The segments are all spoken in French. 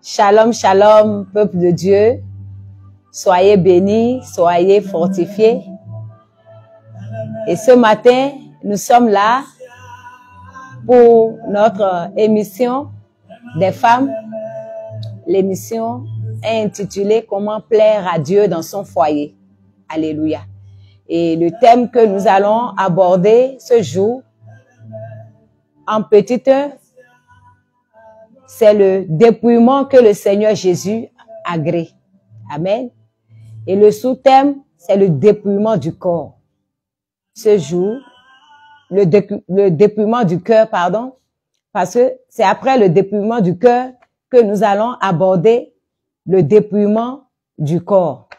Shalom, shalom, peuple de Dieu. Soyez bénis, soyez fortifiés. Et ce matin, nous sommes là pour notre émission des femmes. L'émission est intitulée « Comment plaire à Dieu dans son foyer ». Alléluia. Et le thème que nous allons aborder ce jour, en petite, c'est le dépouillement que le Seigneur Jésus agrée. Amen. Et le sous-thème, c'est le dépouillement du corps. Ce jour, le dépouillement du cœur, pardon, parce que c'est après le dépouillement du cœur que nous allons aborder le dépouillement du corps.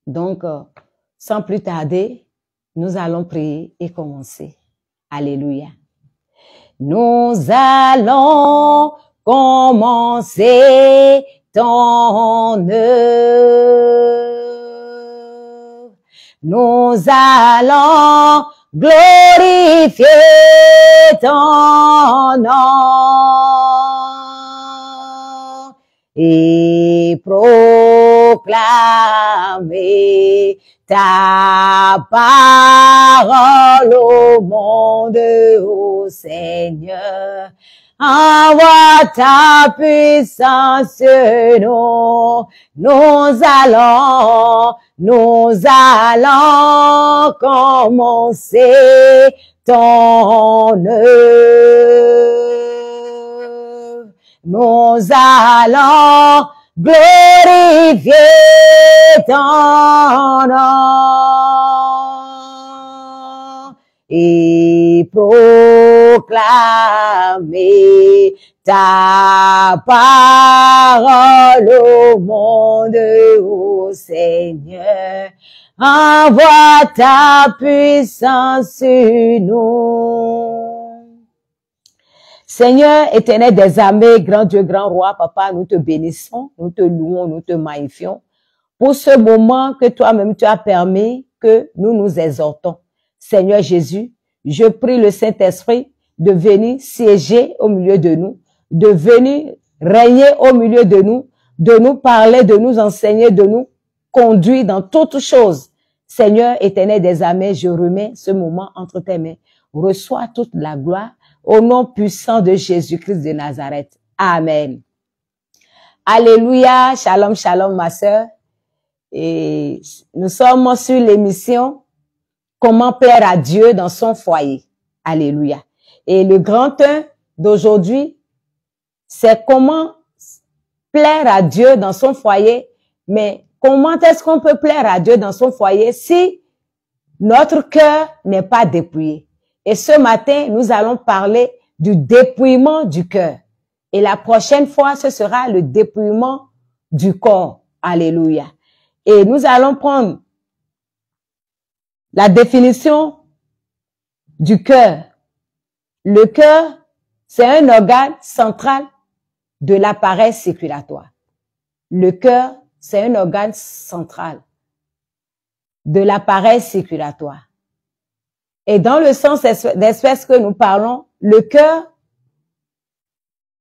Donc, sans plus tarder, nous allons prier et commencer. Alléluia. Nous allons commencer ton œuvre. Nous allons glorifier ton nom et proclamer ta parole au monde, ô Seigneur. Envoie ta puissance, nous allons commencer ton œuvre. Nous allons glorifier ton nom et proclamer ta parole au monde, ô Seigneur. Envoie ta puissance sur nous. Seigneur éternel des armées, grand Dieu, grand roi, papa, nous te bénissons, nous te louons, nous te magnifions pour ce moment que toi-même tu as permis que nous nous exhortons. Seigneur Jésus, je prie le Saint-Esprit de venir siéger au milieu de nous, de venir régner au milieu de nous parler, de nous enseigner, de nous conduire dans toutes choses. Seigneur éternel des armées, je remets ce moment entre tes mains. Reçois toute la gloire au nom puissant de Jésus-Christ de Nazareth. Amen. Alléluia. Shalom, shalom, ma sœur. Et nous sommes sur l'émission Comment plaire à Dieu dans son foyer. Alléluia. Et le grand thème d'aujourd'hui, c'est comment plaire à Dieu dans son foyer. Mais comment est-ce qu'on peut plaire à Dieu dans son foyer si notre cœur n'est pas dépouillé? Et ce matin, nous allons parler du dépouillement du cœur. Et la prochaine fois, ce sera le dépouillement du corps. Alléluia. Et nous allons prendre la définition du cœur. Le cœur, c'est un organe central de l'appareil circulatoire. Le cœur, c'est un organe central de l'appareil circulatoire. Et dans le sens d'espèce que nous parlons, le cœur,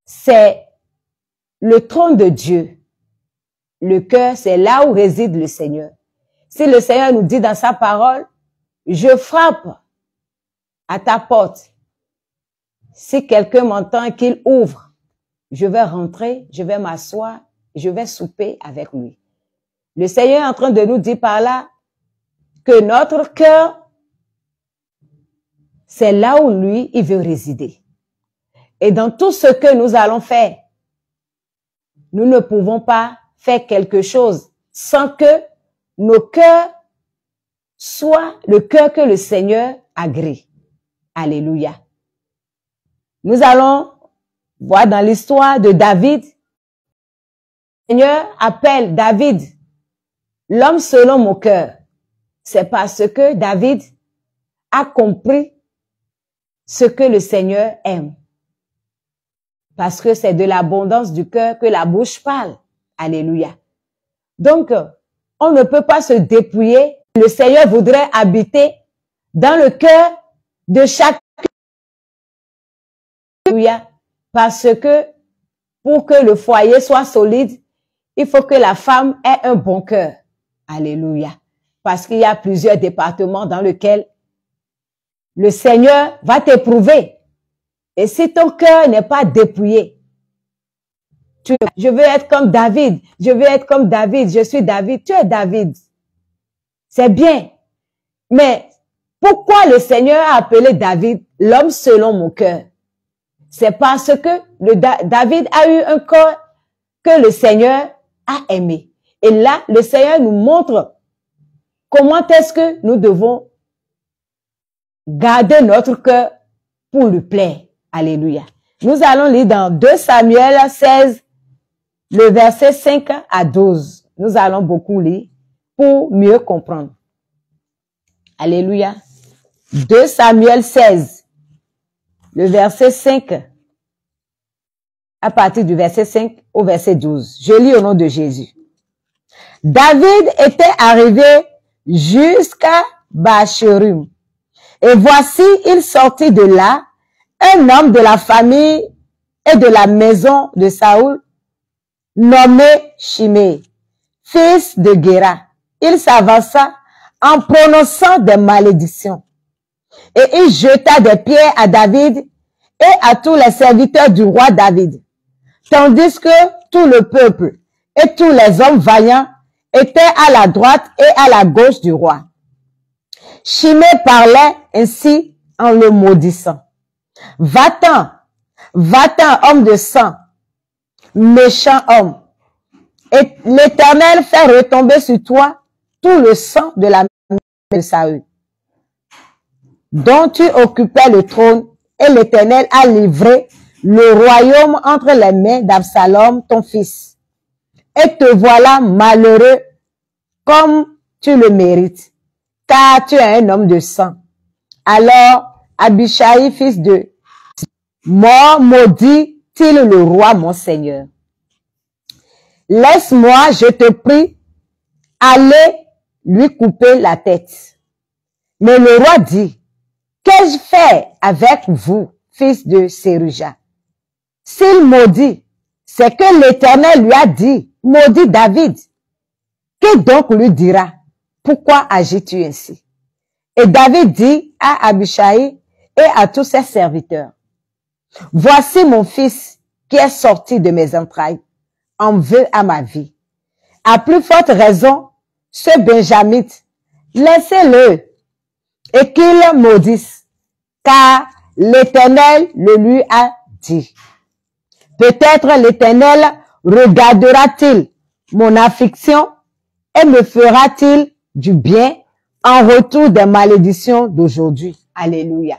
c'est le trône de Dieu. Le cœur, c'est là où réside le Seigneur. Si le Seigneur nous dit dans sa parole, je frappe à ta porte. Si quelqu'un m'entend qu'il ouvre, je vais rentrer, je vais m'asseoir, je vais souper avec lui. Le Seigneur est en train de nous dire par là que notre cœur, c'est là où lui, il veut résider. Et dans tout ce que nous allons faire, nous ne pouvons pas faire quelque chose sans que nos cœurs soient le cœur que le Seigneur agrée. Alléluia. Nous allons voir dans l'histoire de David, le Seigneur appelle David l'homme selon mon cœur. C'est parce que David a compris ce que le Seigneur aime. Parce que c'est de l'abondance du cœur que la bouche parle. Alléluia. Donc, on ne peut pas se dépouiller. Le Seigneur voudrait habiter dans le cœur de chaque. Alléluia. Parce que pour que le foyer soit solide, il faut que la femme ait un bon cœur. Alléluia. Parce qu'il y a plusieurs départements dans lesquels le Seigneur va t'éprouver. Et si ton cœur n'est pas dépouillé, je veux être comme David, je veux être comme David, je suis David, tu es David. C'est bien. Mais pourquoi le Seigneur a appelé David l'homme selon mon cœur? C'est parce que David a eu un corps que le Seigneur a aimé. Et là, le Seigneur nous montre comment est-ce que nous devons garder notre cœur pour lui plaire. Alléluia. Nous allons lire dans 2 Samuel 16, le verset 5 à 12. Nous allons beaucoup lire pour mieux comprendre. Alléluia. 2 Samuel 16, le verset 5, à partir du verset 5 au verset 12. Je lis au nom de Jésus. David était arrivé jusqu'à Bacherim. Et voici, il sortit de là, un homme de la famille et de la maison de Saoul, nommé Shimei, fils de Guéra. Il s'avança en prononçant des malédictions. Et il jeta des pierres à David et à tous les serviteurs du roi David, tandis que tout le peuple et tous les hommes vaillants étaient à la droite et à la gauche du roi. Shimei parlait ainsi en le maudissant. Va-t'en, va-t'en, homme de sang, méchant homme. Et l'Éternel fait retomber sur toi tout le sang de la maison de Saül, dont tu occupais le trône, et l'Éternel a livré le royaume entre les mains d'Absalom, ton fils. Et te voilà malheureux comme tu le mérites, car tu es un homme de sang. Alors Abishai, fils de mort, maudit-il le roi, mon Seigneur. Laisse-moi, je te prie, aller lui couper la tête. Mais le roi dit, qu'ai-je fait avec vous, fils de Séruja? S'il maudit, c'est que l'Éternel lui a dit, maudit David. Que donc lui dira, pourquoi agis-tu ainsi? Et David dit à Abishai et à tous ses serviteurs, voici mon fils qui est sorti de mes entrailles, en veut à ma vie. À plus forte raison, ce Benjamite, laissez-le et qu'il maudisse, car l'Éternel le lui a dit. Peut-être l'Éternel regardera-t-il mon affliction et me fera-t-il du bien en retour des malédictions d'aujourd'hui. Alléluia.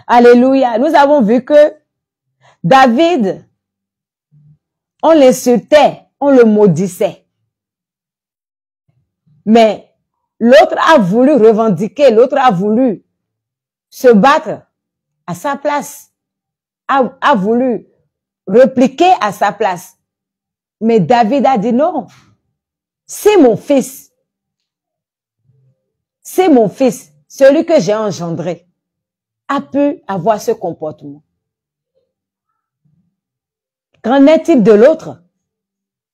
Alléluia. Nous avons vu que David, on l'insultait, on le maudissait. Mais l'autre a voulu revendiquer, l'autre a voulu se battre à sa place, a voulu répliquer à sa place. Mais David a dit non. C'est mon fils, celui que j'ai engendré, a pu avoir ce comportement. Qu'en est-il de l'autre?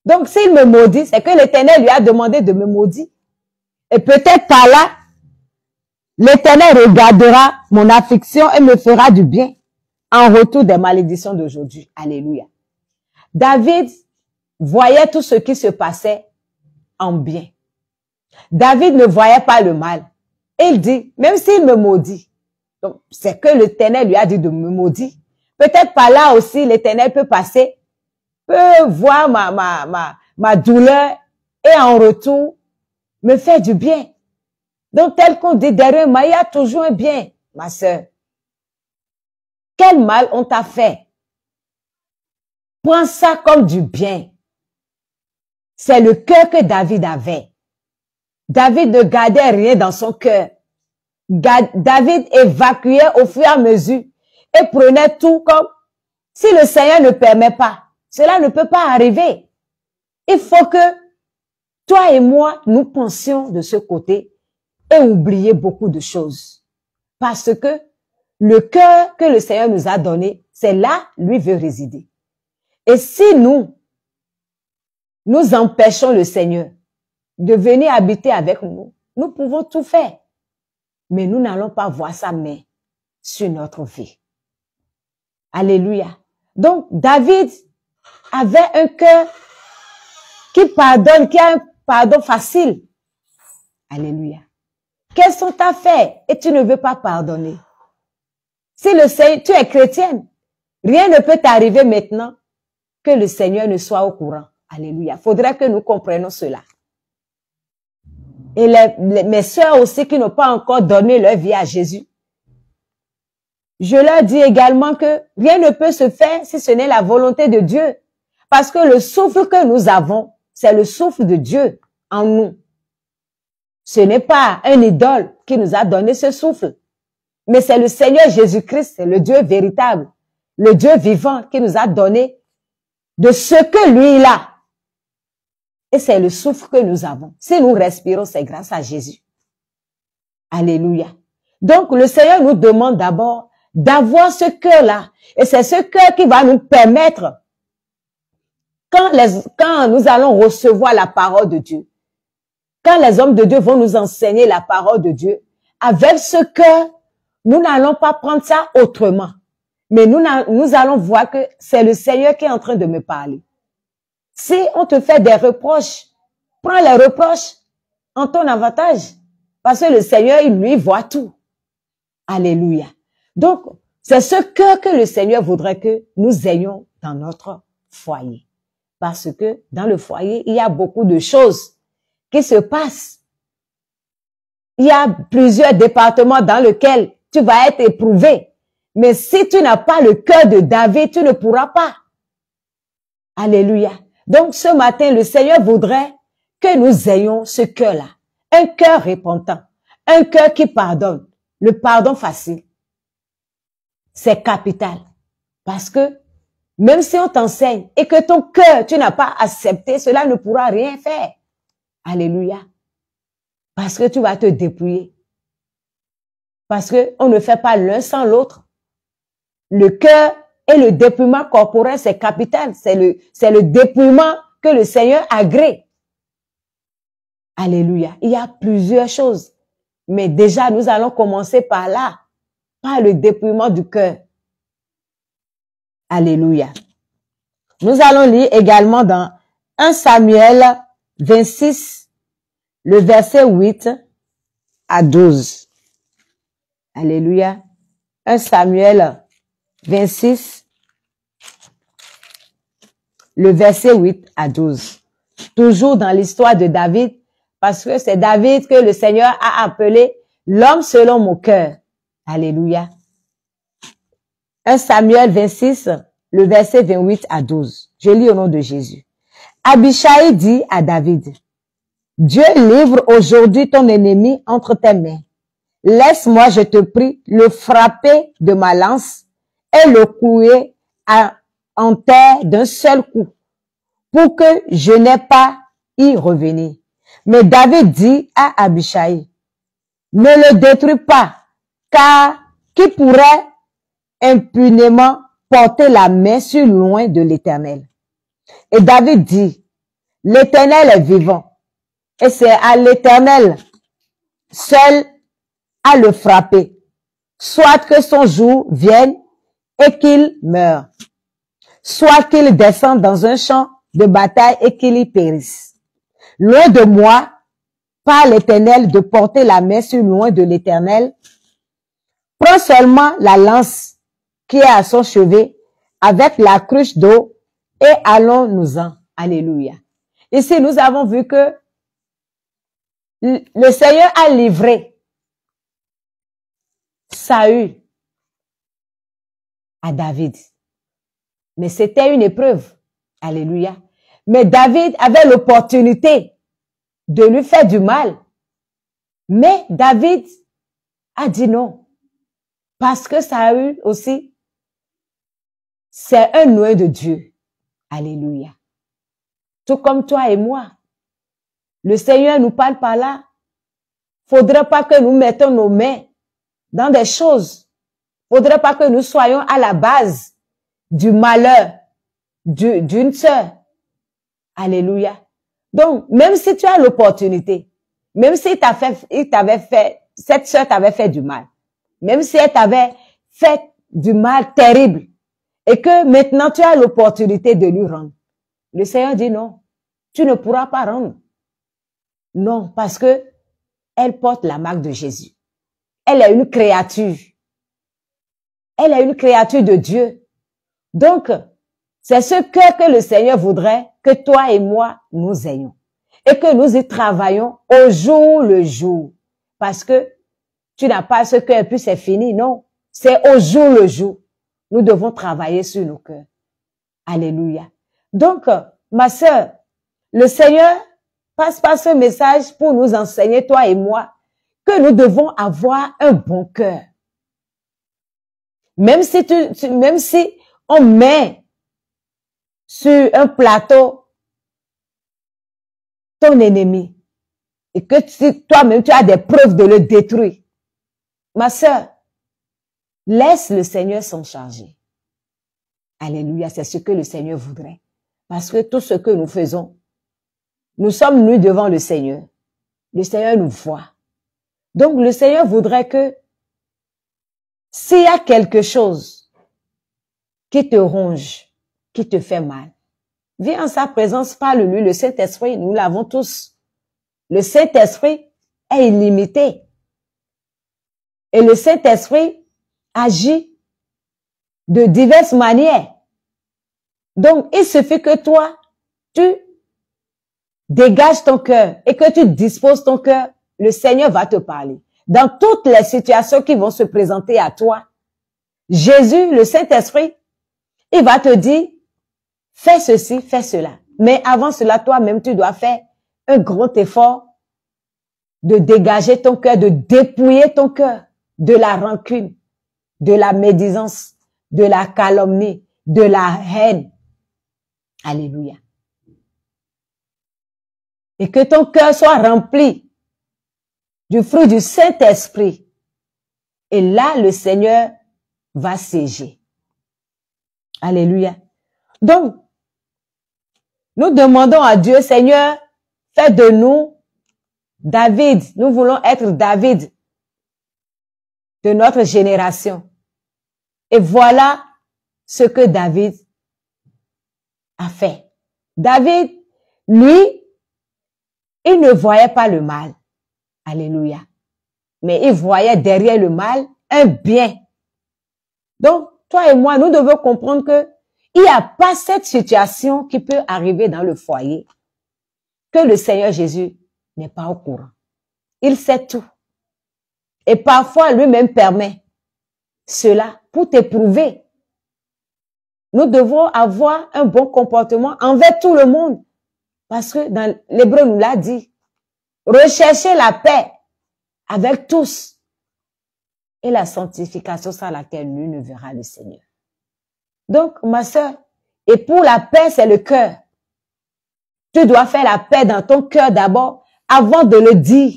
Donc, s'il me maudit, c'est que l'Éternel lui a demandé de me maudire. Et peut-être par là, l'Éternel regardera mon affliction et me fera du bien en retour des malédictions d'aujourd'hui. Alléluia. David voyait tout ce qui se passait en bien. David ne voyait pas le mal. Il dit, même s'il me maudit, donc c'est que l'Éternel lui a dit de me maudire. Peut-être par là aussi, l'Éternel peut passer, peut voir ma douleur et en retour me faire du bien. Donc tel qu'on dit derrière moi, il y a toujours un bien, ma sœur. Quel mal on t'a fait? Prends ça comme du bien. C'est le cœur que David avait. David ne gardait rien dans son cœur. David évacuait au fur et à mesure et prenait tout comme si le Seigneur ne permet pas. Cela ne peut pas arriver. Il faut que toi et moi, nous pensions de ce côté et oublier beaucoup de choses. Parce que le cœur que le Seigneur nous a donné, c'est là, lui veut résider. Et si nous empêchons le Seigneur de venir habiter avec nous, nous pouvons tout faire. Mais nous n'allons pas voir sa main sur notre vie. Alléluia. Donc, David avait un cœur qui pardonne, qui a un pardon facile. Alléluia. Quels sont tes faits et tu ne veux pas pardonner? Si le Seigneur, tu es chrétienne, rien ne peut t'arriver maintenant que le Seigneur ne soit au courant. Alléluia. Faudrait que nous comprenions cela. Et mes sœurs aussi qui n'ont pas encore donné leur vie à Jésus, je leur dis également que rien ne peut se faire si ce n'est la volonté de Dieu. Parce que le souffle que nous avons, c'est le souffle de Dieu en nous. Ce n'est pas un idole qui nous a donné ce souffle, mais c'est le Seigneur Jésus-Christ, c'est le Dieu véritable, le Dieu vivant qui nous a donné de ce que lui il a. Et c'est le souffle que nous avons. Si nous respirons, c'est grâce à Jésus. Alléluia. Donc, le Seigneur nous demande d'abord d'avoir ce cœur-là. Et c'est ce cœur qui va nous permettre, quand nous allons recevoir la parole de Dieu, quand les hommes de Dieu vont nous enseigner la parole de Dieu, avec ce cœur, nous n'allons pas prendre ça autrement. Mais nous allons voir que c'est le Seigneur qui est en train de me parler. Si on te fait des reproches, prends les reproches en ton avantage. Parce que le Seigneur, il lui voit tout. Alléluia. Donc, c'est ce cœur que le Seigneur voudrait que nous ayons dans notre foyer. Parce que dans le foyer, il y a beaucoup de choses qui se passent. Il y a plusieurs départements dans lesquels tu vas être éprouvé. Mais si tu n'as pas le cœur de David, tu ne pourras pas. Alléluia. Donc, ce matin, le Seigneur voudrait que nous ayons ce cœur-là. Un cœur repentant. Un cœur qui pardonne. Le pardon facile. C'est capital. Parce que même si on t'enseigne et que ton cœur, tu n'as pas accepté, cela ne pourra rien faire. Alléluia. Parce que tu vas te dépouiller. Parce que on ne fait pas l'un sans l'autre. Le cœur et le dépouillement corporel, c'est capital. C'est le dépouillement que le Seigneur agrée. Alléluia. Il y a plusieurs choses. Mais déjà, nous allons commencer par là. Par le dépouillement du cœur. Alléluia. Nous allons lire également dans 1 Samuel 26, le verset 8 à 12. Alléluia. 1 Samuel 26, le verset 8 à 12. Toujours dans l'histoire de David, parce que c'est David que le Seigneur a appelé l'homme selon mon cœur. Alléluia. 1 Samuel 26, le verset 28 à 12. Je lis au nom de Jésus. Abishai dit à David, Dieu livre aujourd'hui ton ennemi entre tes mains. Laisse-moi, je te prie, le frapper de ma lance et le couler en terre d'un seul coup, pour que je n'ai pas y revenir. Mais David dit à Abishai, ne le détruis pas, car qui pourrait impunément porter la main sur loin de l'Éternel? Et David dit, l'Éternel est vivant, et c'est à l'Éternel seul à le frapper, soit que son jour vienne et qu'il meure, soit qu'il descende dans un champ de bataille et qu'il y périsse. Loin de moi, par l'Éternel, de porter la main sur loin de l'Éternel. Prends seulement la lance qui est à son chevet avec la cruche d'eau et allons-nous-en. Alléluia. Ici, nous avons vu que le Seigneur a livré Saül à David. Mais c'était une épreuve. Alléluia. Mais David avait l'opportunité de lui faire du mal. Mais David a dit non. Parce que Saül aussi, c'est un oint de Dieu. Alléluia. Tout comme toi et moi. Le Seigneur nous parle par là. Faudrait pas que nous mettons nos mains dans des choses. Faudrait pas que nous soyons à la base du malheur d'une sœur. Alléluia. Donc, même si tu as l'opportunité, même si cette sœur t'avait fait du mal, même si elle t'avait fait du mal terrible, et que maintenant tu as l'opportunité de lui rendre, le Seigneur dit non, tu ne pourras pas rendre. Non, parce que elle porte la marque de Jésus. Elle est une créature. Elle est une créature de Dieu. Donc, c'est ce que le Seigneur voudrait que toi et moi, nous ayons. Et que nous y travaillons au jour le jour. Parce que tu n'as pas ce cœur, puis c'est fini. Non, c'est au jour le jour. Nous devons travailler sur nos cœurs. Alléluia. Donc, ma sœur, le Seigneur passe par ce message pour nous enseigner, toi et moi, que nous devons avoir un bon cœur. Même si on met sur un plateau ton ennemi et que toi-même tu as des preuves de le détruire, ma sœur, laisse le Seigneur s'en charger. Alléluia, c'est ce que le Seigneur voudrait. Parce que tout ce que nous faisons, nous sommes nus devant le Seigneur. Le Seigneur nous voit. Donc le Seigneur voudrait que s'il y a quelque chose qui te ronge, qui te fait mal, viens en sa présence, parle-lui. Le Saint-Esprit, nous l'avons tous. Le Saint-Esprit est illimité. Et le Saint-Esprit agit de diverses manières. Donc, il suffit que toi, tu dégages ton cœur et que tu disposes ton cœur, le Seigneur va te parler. Dans toutes les situations qui vont se présenter à toi, Jésus, le Saint-Esprit, il va te dire, fais ceci, fais cela. Mais avant cela, toi-même, tu dois faire un grand effort de dégager ton cœur, de dépouiller ton cœur de la rancune, de la médisance, de la calomnie, de la haine. Alléluia. Et que ton cœur soit rempli du fruit du Saint-Esprit. Et là, le Seigneur va siéger. Alléluia. Donc, nous demandons à Dieu, Seigneur, fais de nous David. Nous voulons être David de notre génération. Et voilà ce que David a fait. David, lui, il ne voyait pas le mal. Alléluia. Mais il voyait derrière le mal un bien. Donc, toi et moi, nous devons comprendre que il n'y a pas cette situation qui peut arriver dans le foyer que le Seigneur Jésus n'est pas au courant. Il sait tout. Et parfois, lui-même permet cela pour t'éprouver. Nous devons avoir un bon comportement envers tout le monde. Parce que dans l'Hébreu nous l'a dit, recherchez la paix avec tous et la sanctification sans laquelle nul ne verra le Seigneur. Donc, ma sœur, et pour la paix, c'est le cœur. Tu dois faire la paix dans ton cœur d'abord avant de le dire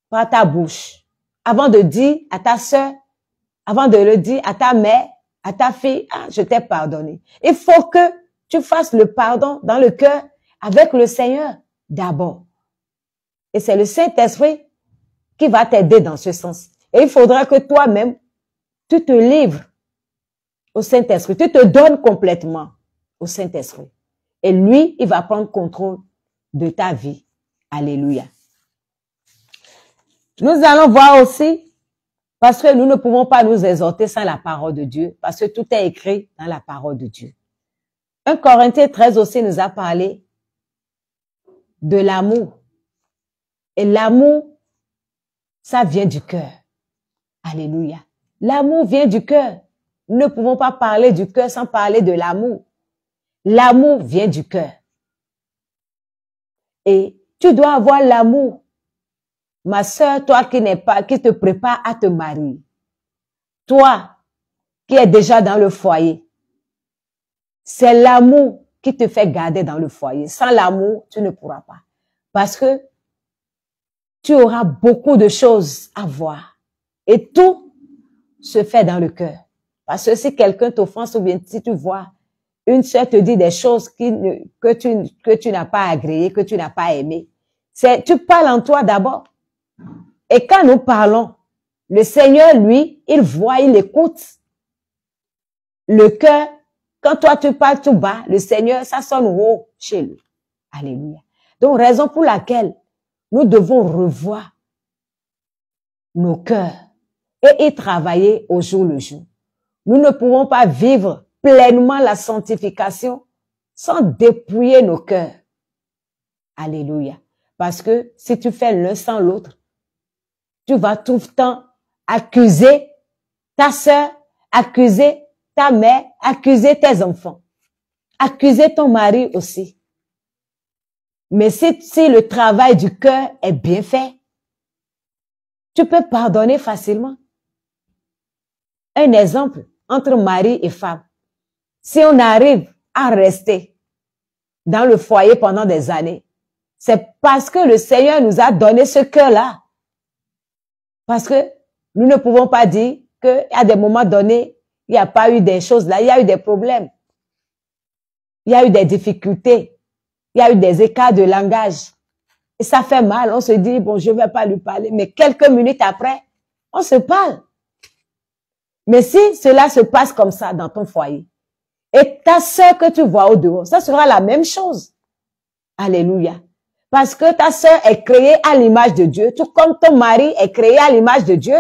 par ta bouche. Avant de dire à ta sœur, avant de le dire à ta mère, à ta fille, ah, je t'ai pardonné. Il faut que tu fasses le pardon dans le cœur avec le Seigneur d'abord. Et c'est le Saint-Esprit qui va t'aider dans ce sens. Et il faudra que toi-même, tu te livres au Saint-Esprit, tu te donnes complètement au Saint-Esprit. Et lui, il va prendre contrôle de ta vie. Alléluia. Nous allons voir aussi, parce que nous ne pouvons pas nous exhorter sans la parole de Dieu, parce que tout est écrit dans la parole de Dieu. 1 Corinthiens 13 aussi nous a parlé de l'amour. Et l'amour, ça vient du cœur. Alléluia. L'amour vient du cœur. Nous ne pouvons pas parler du cœur sans parler de l'amour. L'amour vient du cœur. Et tu dois avoir l'amour. Ma sœur, toi qui te prépare à te marier. Toi qui es déjà dans le foyer. C'est l'amour qui te fait garder dans le foyer. Sans l'amour, tu ne pourras pas. Parce que tu auras beaucoup de choses à voir. Et tout se fait dans le cœur. Parce que si quelqu'un t'offense ou bien si tu vois une sœur te dit des choses que tu n'as pas agréées, que tu n'as pas aimées, tu parles en toi d'abord. Et quand nous parlons, le Seigneur, lui, il voit, il écoute. Le cœur, quand toi tu parles tout bas, le Seigneur, ça sonne haut chez lui. Alléluia. Donc, raison pour laquelle nous devons revoir nos cœurs et y travailler au jour le jour. Nous ne pouvons pas vivre pleinement la sanctification sans dépouiller nos cœurs. Alléluia. Parce que si tu fais l'un sans l'autre, tu vas tout le temps accuser ta sœur, accuser ta mère, accuser tes enfants, accuser ton mari aussi. Mais si le travail du cœur est bien fait, tu peux pardonner facilement. Un exemple entre mari et femme. Si on arrive à rester dans le foyer pendant des années, c'est parce que le Seigneur nous a donné ce cœur-là. Parce que nous ne pouvons pas dire qu'à des moments donnés, il n'y a pas eu des choses là, il y a eu des problèmes. Il y a eu des difficultés. Il y a eu des écarts de langage. Et ça fait mal. On se dit, bon, je ne vais pas lui parler. Mais quelques minutes après, on se parle. Mais si cela se passe comme ça dans ton foyer, et ta sœur que tu vois au dehors, ça sera la même chose. Alléluia. Parce que ta sœur est créée à l'image de Dieu, tout comme ton mari est créé à l'image de Dieu.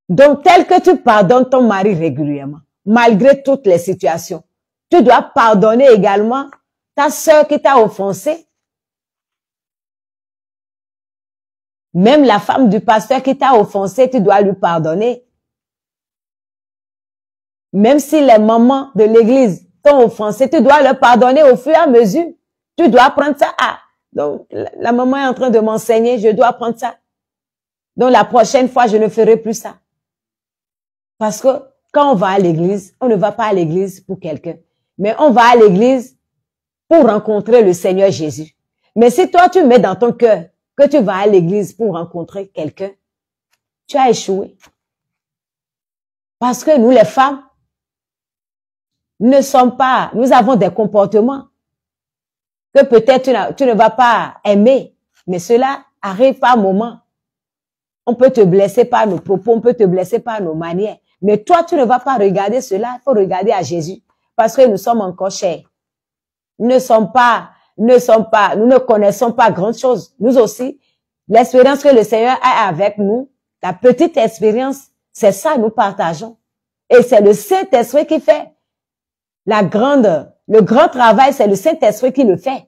Donc, tel que tu pardonnes ton mari régulièrement, malgré toutes les situations, tu dois pardonner également ta sœur qui t'a offensé. Même la femme du pasteur qui t'a offensé, tu dois lui pardonner. Même si les mamans de l'église t'ont offensé, tu dois leur pardonner au fur et à mesure. Tu dois prendre ça. Ah, donc la maman est en train de m'enseigner, je dois prendre ça. Donc la prochaine fois, je ne ferai plus ça. Parce que quand on va à l'église, on ne va pas à l'église pour quelqu'un. Mais on va à l'église pour rencontrer le Seigneur Jésus. Mais si toi, tu mets dans ton cœur que tu vas à l'église pour rencontrer quelqu'un, tu as échoué. Parce que nous, les femmes, nous avons des comportements que peut-être tu ne vas pas aimer, mais cela arrive par moment. On peut te blesser par nos propos, on peut te blesser par nos manières. Mais toi, tu ne vas pas regarder cela, il faut regarder à Jésus. Parce que nous sommes encore chers. Nous ne connaissons pas grand chose. Nous aussi, l'expérience que le Seigneur a avec nous, la petite expérience, c'est ça, nous partageons. Et c'est le Saint-Esprit qui fait le grand travail, c'est le Saint-Esprit qui le fait.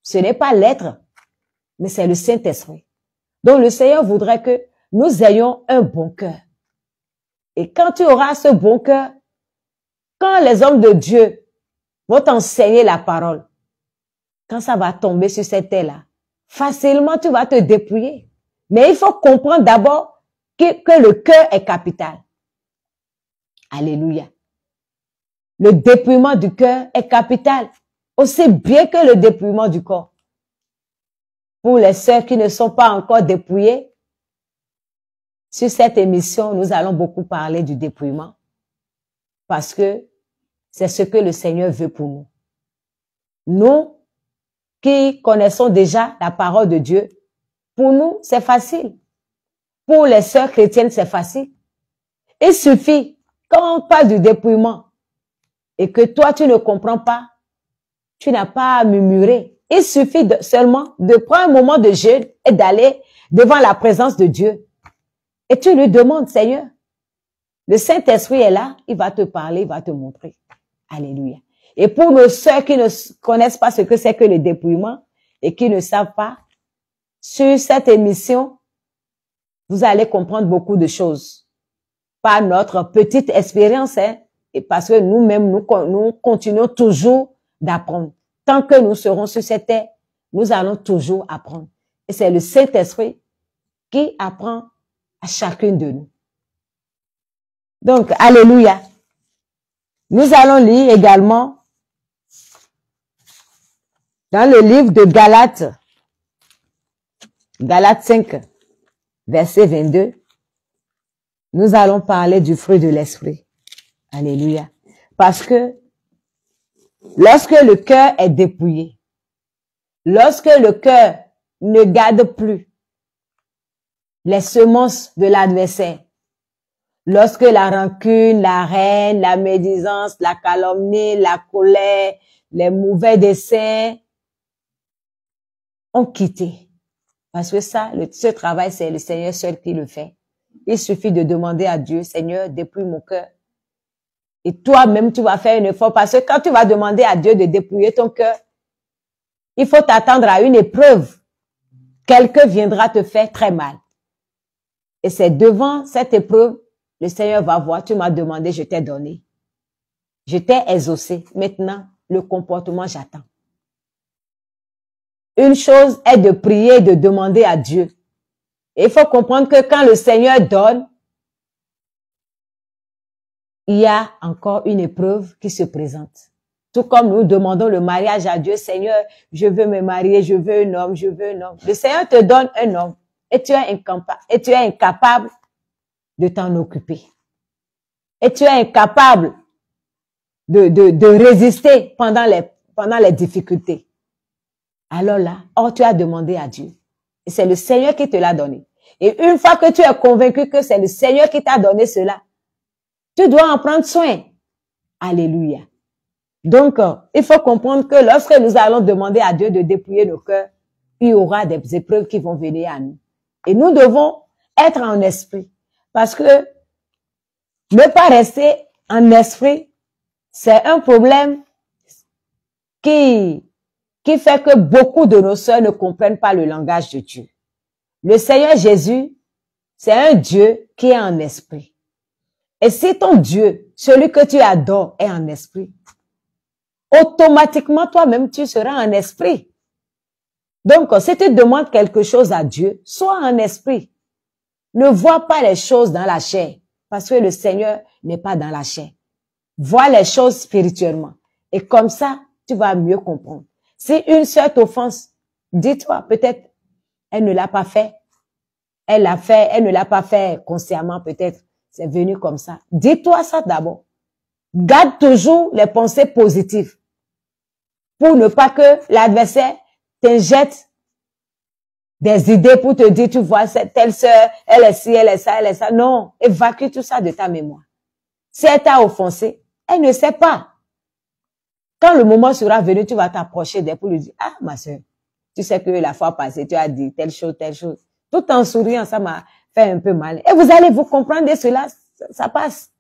Ce n'est pas l'être, mais c'est le Saint-Esprit. Donc le Seigneur voudrait que nous ayons un bon cœur. Et quand tu auras ce bon cœur, quand les hommes de Dieu vont t'enseigner la parole, quand ça va tomber sur cette terre-là, facilement tu vas te dépouiller. Mais il faut comprendre d'abord que le cœur est capital. Alléluia. Le dépouillement du cœur est capital, aussi bien que le dépouillement du corps. Pour les sœurs qui ne sont pas encore dépouillées, sur cette émission, nous allons beaucoup parler du dépouillement parce que c'est ce que le Seigneur veut pour nous. Nous qui connaissons déjà la parole de Dieu, pour nous, c'est facile. Pour les sœurs chrétiennes, c'est facile. Il suffit, quand on parle du dépouillement et que toi, tu ne comprends pas, tu n'as pas à murmurer. Il suffit seulement de prendre un moment de jeûne et d'aller devant la présence de Dieu. Et tu lui demandes, Seigneur, le Saint-Esprit est là, il va te parler, il va te montrer. Alléluia. Et pour nos sœurs qui ne connaissent pas ce que c'est que le dépouillement et qui ne savent pas, sur cette émission, vous allez comprendre beaucoup de choses. Par notre petite expérience, hein, et parce que nous-mêmes, nous continuons toujours d'apprendre. Tant que nous serons sur cette terre, nous allons toujours apprendre. Et c'est le Saint-Esprit qui apprend à chacune de nous. Donc, alléluia. Nous allons lire également dans le livre de Galates, Galates 5, verset 22, nous allons parler du fruit de l'esprit. Alléluia. Parce que lorsque le cœur est dépouillé, lorsque le cœur ne garde plus les semences de l'adversaire, lorsque la rancune, la haine, la médisance, la calomnie, la colère, les mauvais desseins ont quitté. Parce que ça, ce travail, c'est le Seigneur seul qui le fait. Il suffit de demander à Dieu, Seigneur, dépouille mon cœur. Et toi-même, tu vas faire un effort parce que quand tu vas demander à Dieu de dépouiller ton cœur, il faut t'attendre à une épreuve. Quelqu'un viendra te faire très mal. Et c'est devant cette épreuve, le Seigneur va voir, tu m'as demandé, je t'ai donné. Je t'ai exaucé. Maintenant, le comportement, j'attends. Une chose est de prier et de demander à Dieu. Et il faut comprendre que quand le Seigneur donne, il y a encore une épreuve qui se présente. Tout comme nous demandons le mariage à Dieu, Seigneur, je veux me marier, je veux un homme, je veux un homme. Le Seigneur te donne un homme et tu es incapable de t'en occuper. Et tu es incapable de résister pendant les difficultés. Alors là, tu as demandé à Dieu. Et c'est le Seigneur qui te l'a donné. Et une fois que tu es convaincu que c'est le Seigneur qui t'a donné cela, tu dois en prendre soin. Alléluia. Donc, il faut comprendre que lorsque nous allons demander à Dieu de dépouiller nos cœurs, il y aura des épreuves qui vont venir à nous. Et nous devons être en esprit. Parce que ne pas rester en esprit, c'est un problème qui fait que beaucoup de nos sœurs ne comprennent pas le langage de Dieu. Le Seigneur Jésus, c'est un Dieu qui est en esprit. Et si ton Dieu, celui que tu adores, est en esprit, automatiquement toi-même tu seras en esprit. Donc, si tu demandes quelque chose à Dieu, sois en esprit. Ne vois pas les choses dans la chair, parce que le Seigneur n'est pas dans la chair. Vois les choses spirituellement. Et comme ça, tu vas mieux comprendre. Si une sœur t'offense, dis-toi, peut-être, elle ne l'a pas fait. Elle ne l'a pas fait consciemment, peut-être. C'est venu comme ça. Dis-toi ça d'abord. Garde toujours les pensées positives. Pour ne pas que l'adversaire t'injecte des idées pour te dire, tu vois, cette telle sœur, elle est ci, elle est ça, elle est ça. Non, évacue tout ça de ta mémoire. Si elle t'a offensé, elle ne sait pas. Quand le moment sera venu, tu vas t'approcher d'elle pour lui dire, ah, ma sœur, tu sais que la fois passée, tu as dit telle chose, telle chose. Tout en souriant, ça m'a fait un peu mal. Et vous allez vous comprendre de cela, ça passe.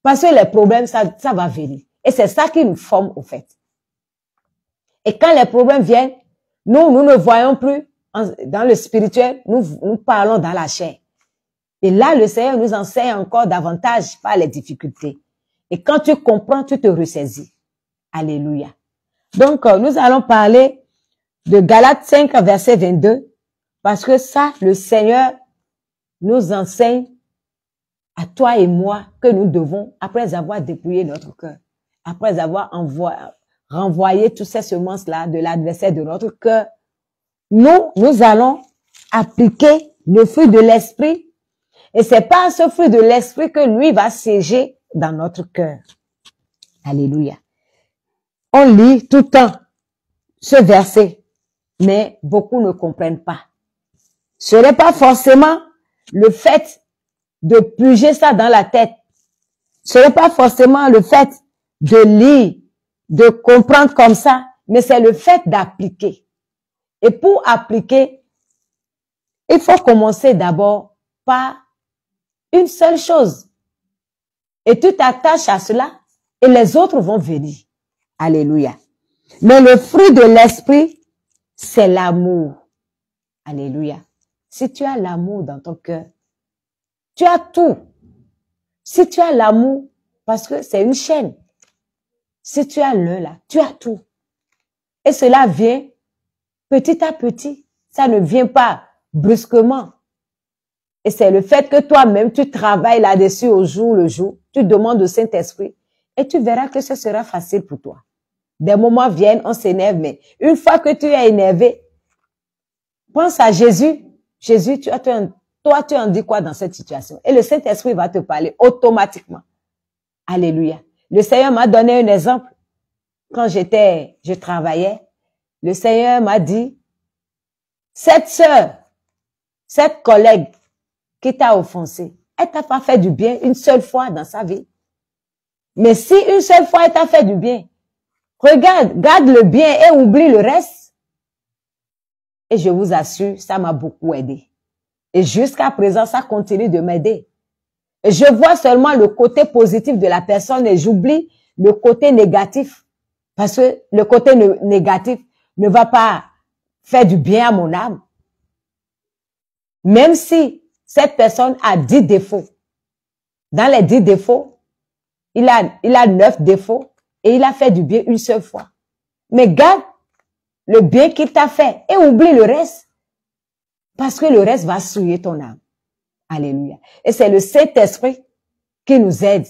Parce que les problèmes, ça va venir. Et c'est ça qui nous forme au fait. Et quand les problèmes viennent, nous ne voyons plus dans le spirituel, nous parlons dans la chair. Et là, le Seigneur nous enseigne encore davantage par les difficultés. Et quand tu comprends, tu te ressaisis. Alléluia. Donc, nous allons parler de Galates 5, verset 22, parce que ça, le Seigneur nous enseigne à toi et moi que nous devons, après avoir dépouillé notre cœur, après avoir renvoyé toutes ces semences-là de l'adversaire de notre cœur, nous allons appliquer le fruit de l'esprit. Et c'est par ce fruit de l'esprit que lui va siéger dans notre cœur. Alléluia. On lit tout le temps ce verset, mais beaucoup ne comprennent pas. Ce n'est pas forcément le fait de puger ça dans la tête. Ce n'est pas forcément le fait de lire, de comprendre comme ça, mais c'est le fait d'appliquer. Et pour appliquer, il faut commencer d'abord par une seule chose. Et tu t'attaches à cela et les autres vont venir. Alléluia. Mais le fruit de l'esprit, c'est l'amour. Alléluia. Si tu as l'amour dans ton cœur, tu as tout. Si tu as l'amour, parce que c'est une chaîne. Si tu as l'un là, tu as tout. Et cela vient petit à petit. Ça ne vient pas brusquement. Et c'est le fait que toi-même, tu travailles là-dessus au jour le jour. Tu demandes au Saint-Esprit. Et tu verras que ce sera facile pour toi. Des moments viennent, on s'énerve, mais une fois que tu es énervé, pense à Jésus. Jésus, toi, tu en dis quoi dans cette situation? Et le Saint-Esprit va te parler automatiquement. Alléluia. Le Seigneur m'a donné un exemple. Quand je travaillais, le Seigneur m'a dit, cette sœur, cette collègue qui t'a offensé, elle t'a pas fait du bien une seule fois dans sa vie. Mais si une seule fois elle t'a fait du bien, regarde, garde le bien et oublie le reste. Et je vous assure, ça m'a beaucoup aidé. Et jusqu'à présent, ça continue de m'aider. Et je vois seulement le côté positif de la personne et j'oublie le côté négatif. Parce que le côté négatif ne va pas faire du bien à mon âme. Même si cette personne a 10 défauts. Dans les 10 défauts, il a 9 défauts et il a fait du bien une seule fois. Mais garde le bien qu'il t'a fait et oublie le reste. Parce que le reste va souiller ton âme. Alléluia. Et c'est le Saint-Esprit qui nous aide.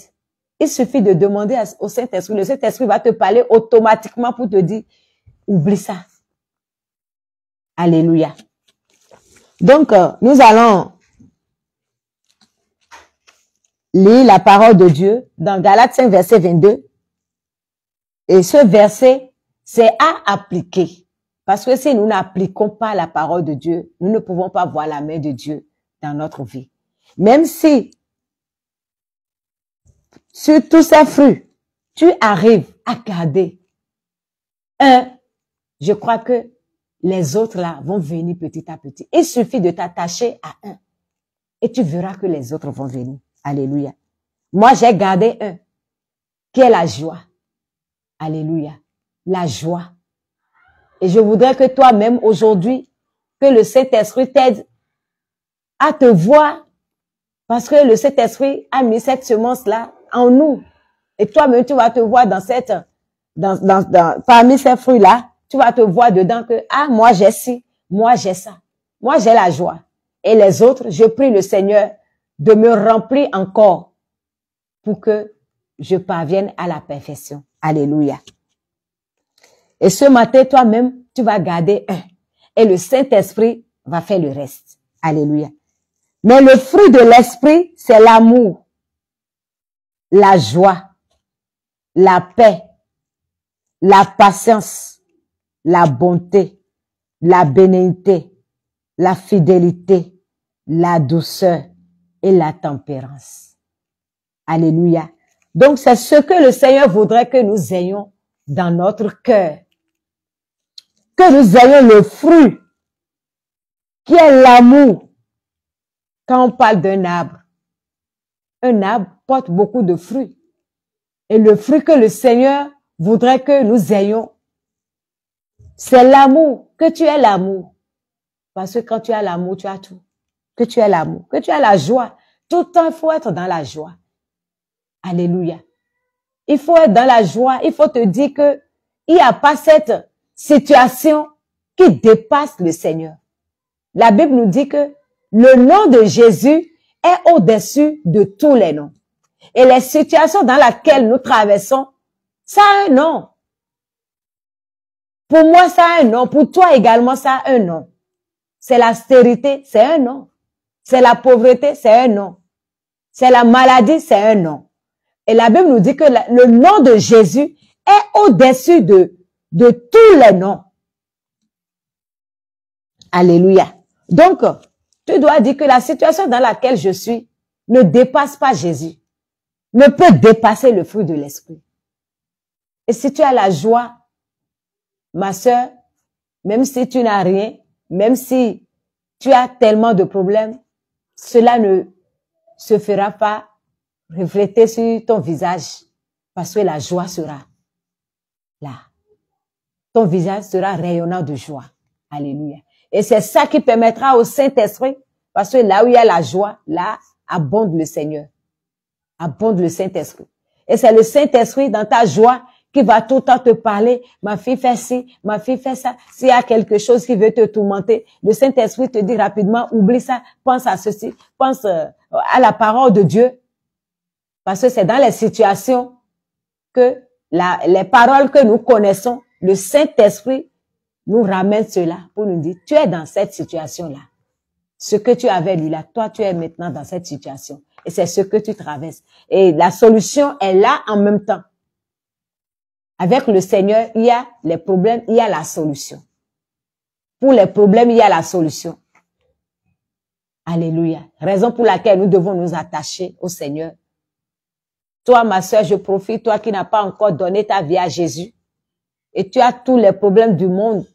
Il suffit de demander au Saint-Esprit. Le Saint-Esprit va te parler automatiquement pour te dire, oublie ça. Alléluia. Donc, nous allons lire la parole de Dieu dans Galates 5, verset 22. Et ce verset, c'est à appliquer. Parce que si nous n'appliquons pas la parole de Dieu, nous ne pouvons pas voir la main de Dieu dans notre vie. Même si, sur tous ces fruits, tu arrives à garder un, je crois que les autres là vont venir petit à petit. Il suffit de t'attacher à un et tu verras que les autres vont venir. Alléluia. Moi, j'ai gardé un qui est la joie. Alléluia. La joie. Et je voudrais que toi-même aujourd'hui, que le Saint-Esprit t'aide à te voir parce que le Saint-Esprit a mis cette semence-là en nous. Et toi-même, tu vas te voir parmi ces fruits-là, tu vas te voir dedans que, ah, moi j'ai ci, moi j'ai ça. Moi j'ai la joie. Et les autres, je prie le Seigneur de me remplir encore pour que je parvienne à la perfection. Alléluia. Et ce matin, toi-même, tu vas garder un. Et le Saint-Esprit va faire le reste. Alléluia. Mais le fruit de l'Esprit, c'est l'amour, la joie, la paix, la patience, la bonté, la bénignité, la fidélité, la douceur et la tempérance. Alléluia. Donc, c'est ce que le Seigneur voudrait que nous ayons dans notre cœur. Que nous ayons le fruit qui est l'amour. Quand on parle d'un arbre porte beaucoup de fruits. Et le fruit que le Seigneur voudrait que nous ayons, c'est l'amour. Que tu aies l'amour. Parce que quand tu as l'amour, tu as tout. Que tu aies l'amour. Que tu aies la joie. Tout le temps, il faut être dans la joie. Alléluia. Il faut être dans la joie. Il faut te dire que il n'y a pas cette situation qui dépasse le Seigneur. La Bible nous dit que le nom de Jésus est au-dessus de tous les noms. Et les situations dans lesquelles nous traversons, ça a un nom. Pour moi, ça a un nom. Pour toi également, ça a un nom. C'est la stérilité, c'est un nom. C'est la pauvreté, c'est un nom. C'est la maladie, c'est un nom. Et la Bible nous dit que le nom de Jésus est au-dessus de tous les noms. Alléluia. Donc, tu dois dire que la situation dans laquelle je suis ne dépasse pas Jésus, ne peut dépasser le fruit de l'Esprit. Et si tu as la joie, ma sœur, même si tu n'as rien, même si tu as tellement de problèmes, cela ne se fera pas refléter sur ton visage parce que la joie sera là. Ton visage sera rayonnant de joie. Alléluia. Et c'est ça qui permettra au Saint-Esprit, parce que là où il y a la joie, là abonde le Seigneur. Abonde le Saint-Esprit. Et c'est le Saint-Esprit dans ta joie qui va tout le temps te parler. Ma fille fait ci, ma fille fait ça. S'il y a quelque chose qui veut te tourmenter, le Saint-Esprit te dit rapidement, oublie ça, pense à ceci, pense à la parole de Dieu. Parce que c'est dans les situations que les paroles que nous connaissons, le Saint-Esprit nous ramène cela pour nous dire, tu es dans cette situation-là. Ce que tu avais lu là, toi, tu es maintenant dans cette situation. Et c'est ce que tu traverses. Et la solution est là en même temps. Avec le Seigneur, il y a les problèmes, il y a la solution. Pour les problèmes, il y a la solution. Alléluia. Raison pour laquelle nous devons nous attacher au Seigneur. Toi, ma soeur, je profite, toi qui n'as pas encore donné ta vie à Jésus, et tu as tous les problèmes du monde,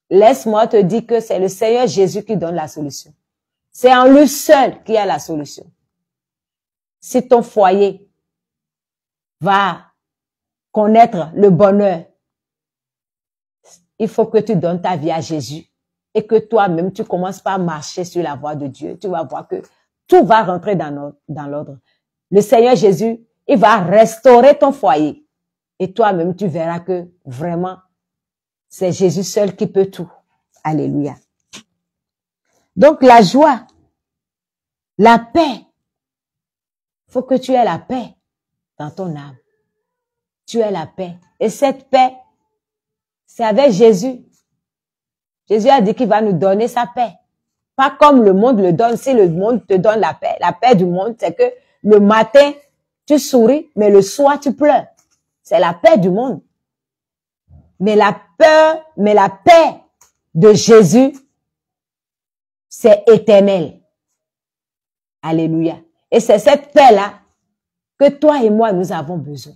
laisse-moi te dire que c'est le Seigneur Jésus qui donne la solution. C'est en lui seul qu'il y a la solution. Si ton foyer va connaître le bonheur, il faut que tu donnes ta vie à Jésus et que toi-même, tu commences par marcher sur la voie de Dieu. Tu vas voir que tout va rentrer dans l'ordre. Le Seigneur Jésus, il va restaurer ton foyer. Et toi-même, tu verras que vraiment, c'est Jésus seul qui peut tout. Alléluia. Donc, la joie, la paix. Il faut que tu aies la paix dans ton âme. Tu aies la paix. Et cette paix, c'est avec Jésus. Jésus a dit qu'il va nous donner sa paix. Pas comme le monde le donne. Si le monde te donne la paix du monde, c'est que le matin, tu souris, mais le soir, tu pleures. C'est la paix du monde. Mais la paix de Jésus, c'est éternel. Alléluia. Et c'est cette paix-là que toi et moi, nous avons besoin.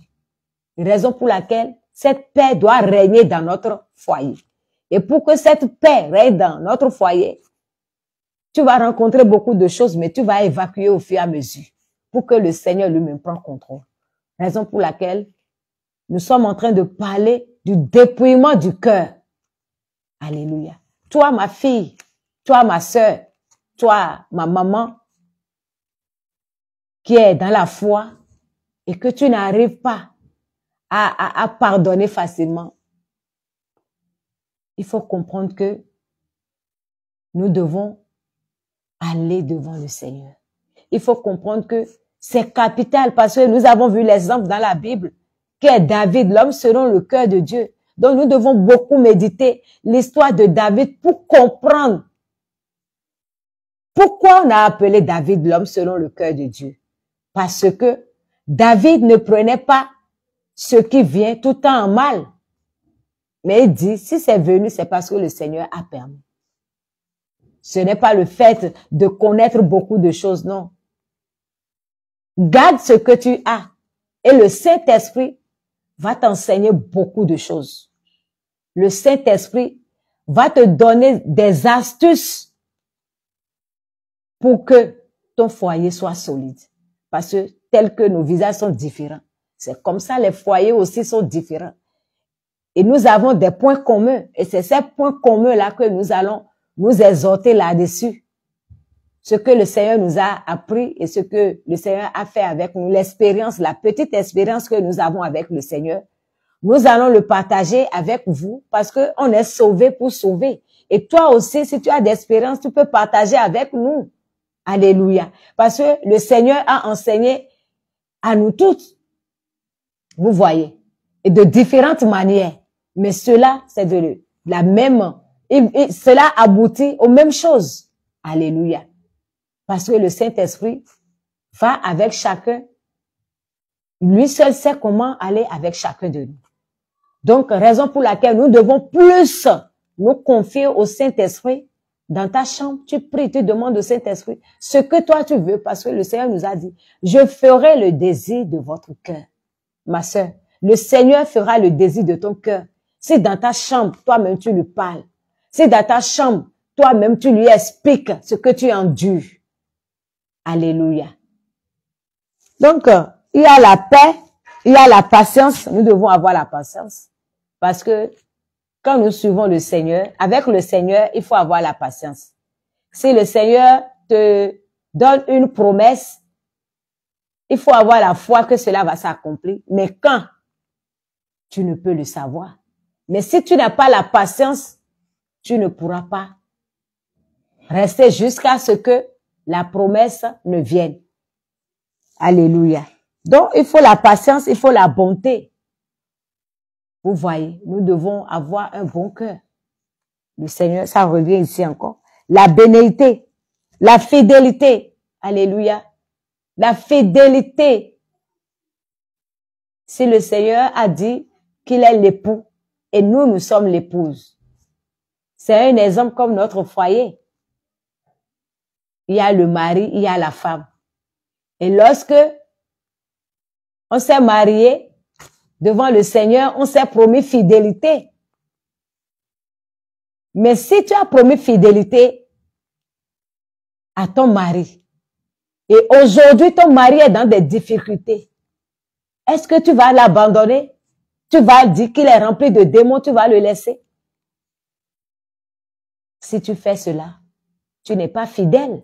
Raison pour laquelle cette paix doit régner dans notre foyer. Et pour que cette paix règne dans notre foyer, tu vas rencontrer beaucoup de choses, mais tu vas évacuer au fur et à mesure pour que le Seigneur lui-même prenne contrôle. Raison pour laquelle nous sommes en train de parler du dépouillement du cœur. Alléluia. Toi, ma fille, toi, ma sœur, toi, ma maman, qui est dans la foi et que tu n'arrives pas à pardonner facilement. Il faut comprendre que nous devons aller devant le Seigneur. Il faut comprendre que c'est capital parce que nous avons vu l'exemple dans la Bible qui est David, l'homme selon le cœur de Dieu. Donc nous devons beaucoup méditer l'histoire de David pour comprendre pourquoi on a appelé David l'homme selon le cœur de Dieu. Parce que David ne prenait pas ce qui vient tout le temps en mal. Mais il dit, si c'est venu, c'est parce que le Seigneur a permis. Ce n'est pas le fait de connaître beaucoup de choses, non. Garde ce que tu as. Et le Saint-Esprit va t'enseigner beaucoup de choses. Le Saint-Esprit va te donner des astuces pour que ton foyer soit solide. Parce que tel que nos visages sont différents, c'est comme ça les foyers aussi sont différents. Et nous avons des points communs. Et c'est ces points communs-là que nous allons nous exhorter là-dessus. Ce que le Seigneur nous a appris et ce que le Seigneur a fait avec nous, l'expérience, la petite expérience que nous avons avec le Seigneur, nous allons le partager avec vous parce que on est sauvé pour sauver. Et toi aussi, si tu as d'expérience, tu peux partager avec nous. Alléluia. Parce que le Seigneur a enseigné à nous toutes. Vous voyez. Et de différentes manières. Mais cela, c'est de la même, cela aboutit aux mêmes choses. Alléluia. Parce que le Saint-Esprit va avec chacun. Lui seul sait comment aller avec chacun de nous. Donc, raison pour laquelle nous devons plus nous confier au Saint-Esprit. Dans ta chambre, tu pries, tu demandes au Saint-Esprit ce que toi tu veux, parce que le Seigneur nous a dit, je ferai le désir de votre cœur. Ma sœur, le Seigneur fera le désir de ton cœur. Si dans ta chambre, toi-même tu lui parles. Si dans ta chambre, toi-même tu lui expliques ce que tu endures. Alléluia. Donc, il y a la paix, il y a la patience. Nous devons avoir la patience. Parce que quand nous suivons le Seigneur, avec le Seigneur, il faut avoir la patience. Si le Seigneur te donne une promesse, il faut avoir la foi que cela va s'accomplir. Mais quand? Tu ne peux le savoir. Mais si tu n'as pas la patience, tu ne pourras pas rester jusqu'à ce que la promesse ne vienne. Alléluia. Donc, il faut la patience, il faut la bonté. Vous voyez, nous devons avoir un bon cœur. Le Seigneur, ça revient ici encore. La bénédicité, la fidélité. Alléluia. La fidélité. Si le Seigneur a dit qu'il est l'époux et nous, nous sommes l'épouse. C'est un exemple comme notre foyer. Il y a le mari, il y a la femme. Et lorsque on s'est marié devant le Seigneur, on s'est promis fidélité. Mais si tu as promis fidélité à ton mari, et aujourd'hui ton mari est dans des difficultés, est-ce que tu vas l'abandonner? Tu vas dire qu'il est rempli de démons, tu vas le laisser? Si tu fais cela, tu n'es pas fidèle.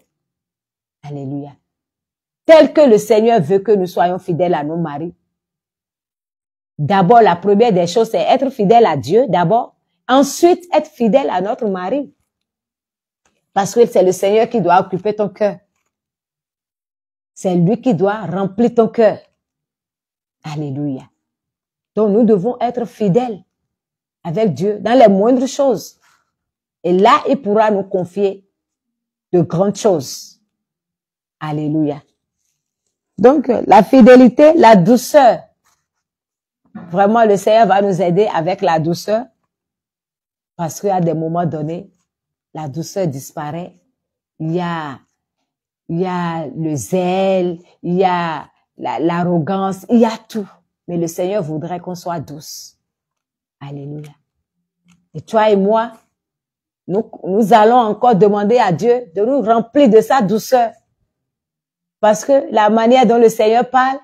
Alléluia. Tel que le Seigneur veut que nous soyons fidèles à nos maris. D'abord, la première des choses, c'est être fidèle à Dieu, d'abord. Ensuite, être fidèle à notre mari. Parce que c'est le Seigneur qui doit occuper ton cœur. C'est lui qui doit remplir ton cœur. Alléluia. Donc, nous devons être fidèles avec Dieu dans les moindres choses. Et là, il pourra nous confier de grandes choses. Alléluia. Donc, la fidélité, la douceur. Vraiment, le Seigneur va nous aider avec la douceur. Parce qu'à des moments donnés, la douceur disparaît. Il y a le zèle, il y a l'arrogance, il y a tout. Mais le Seigneur voudrait qu'on soit douce. Alléluia. Et toi et moi, nous allons encore demander à Dieu de nous remplir de sa douceur. Parce que la manière dont le Seigneur parle,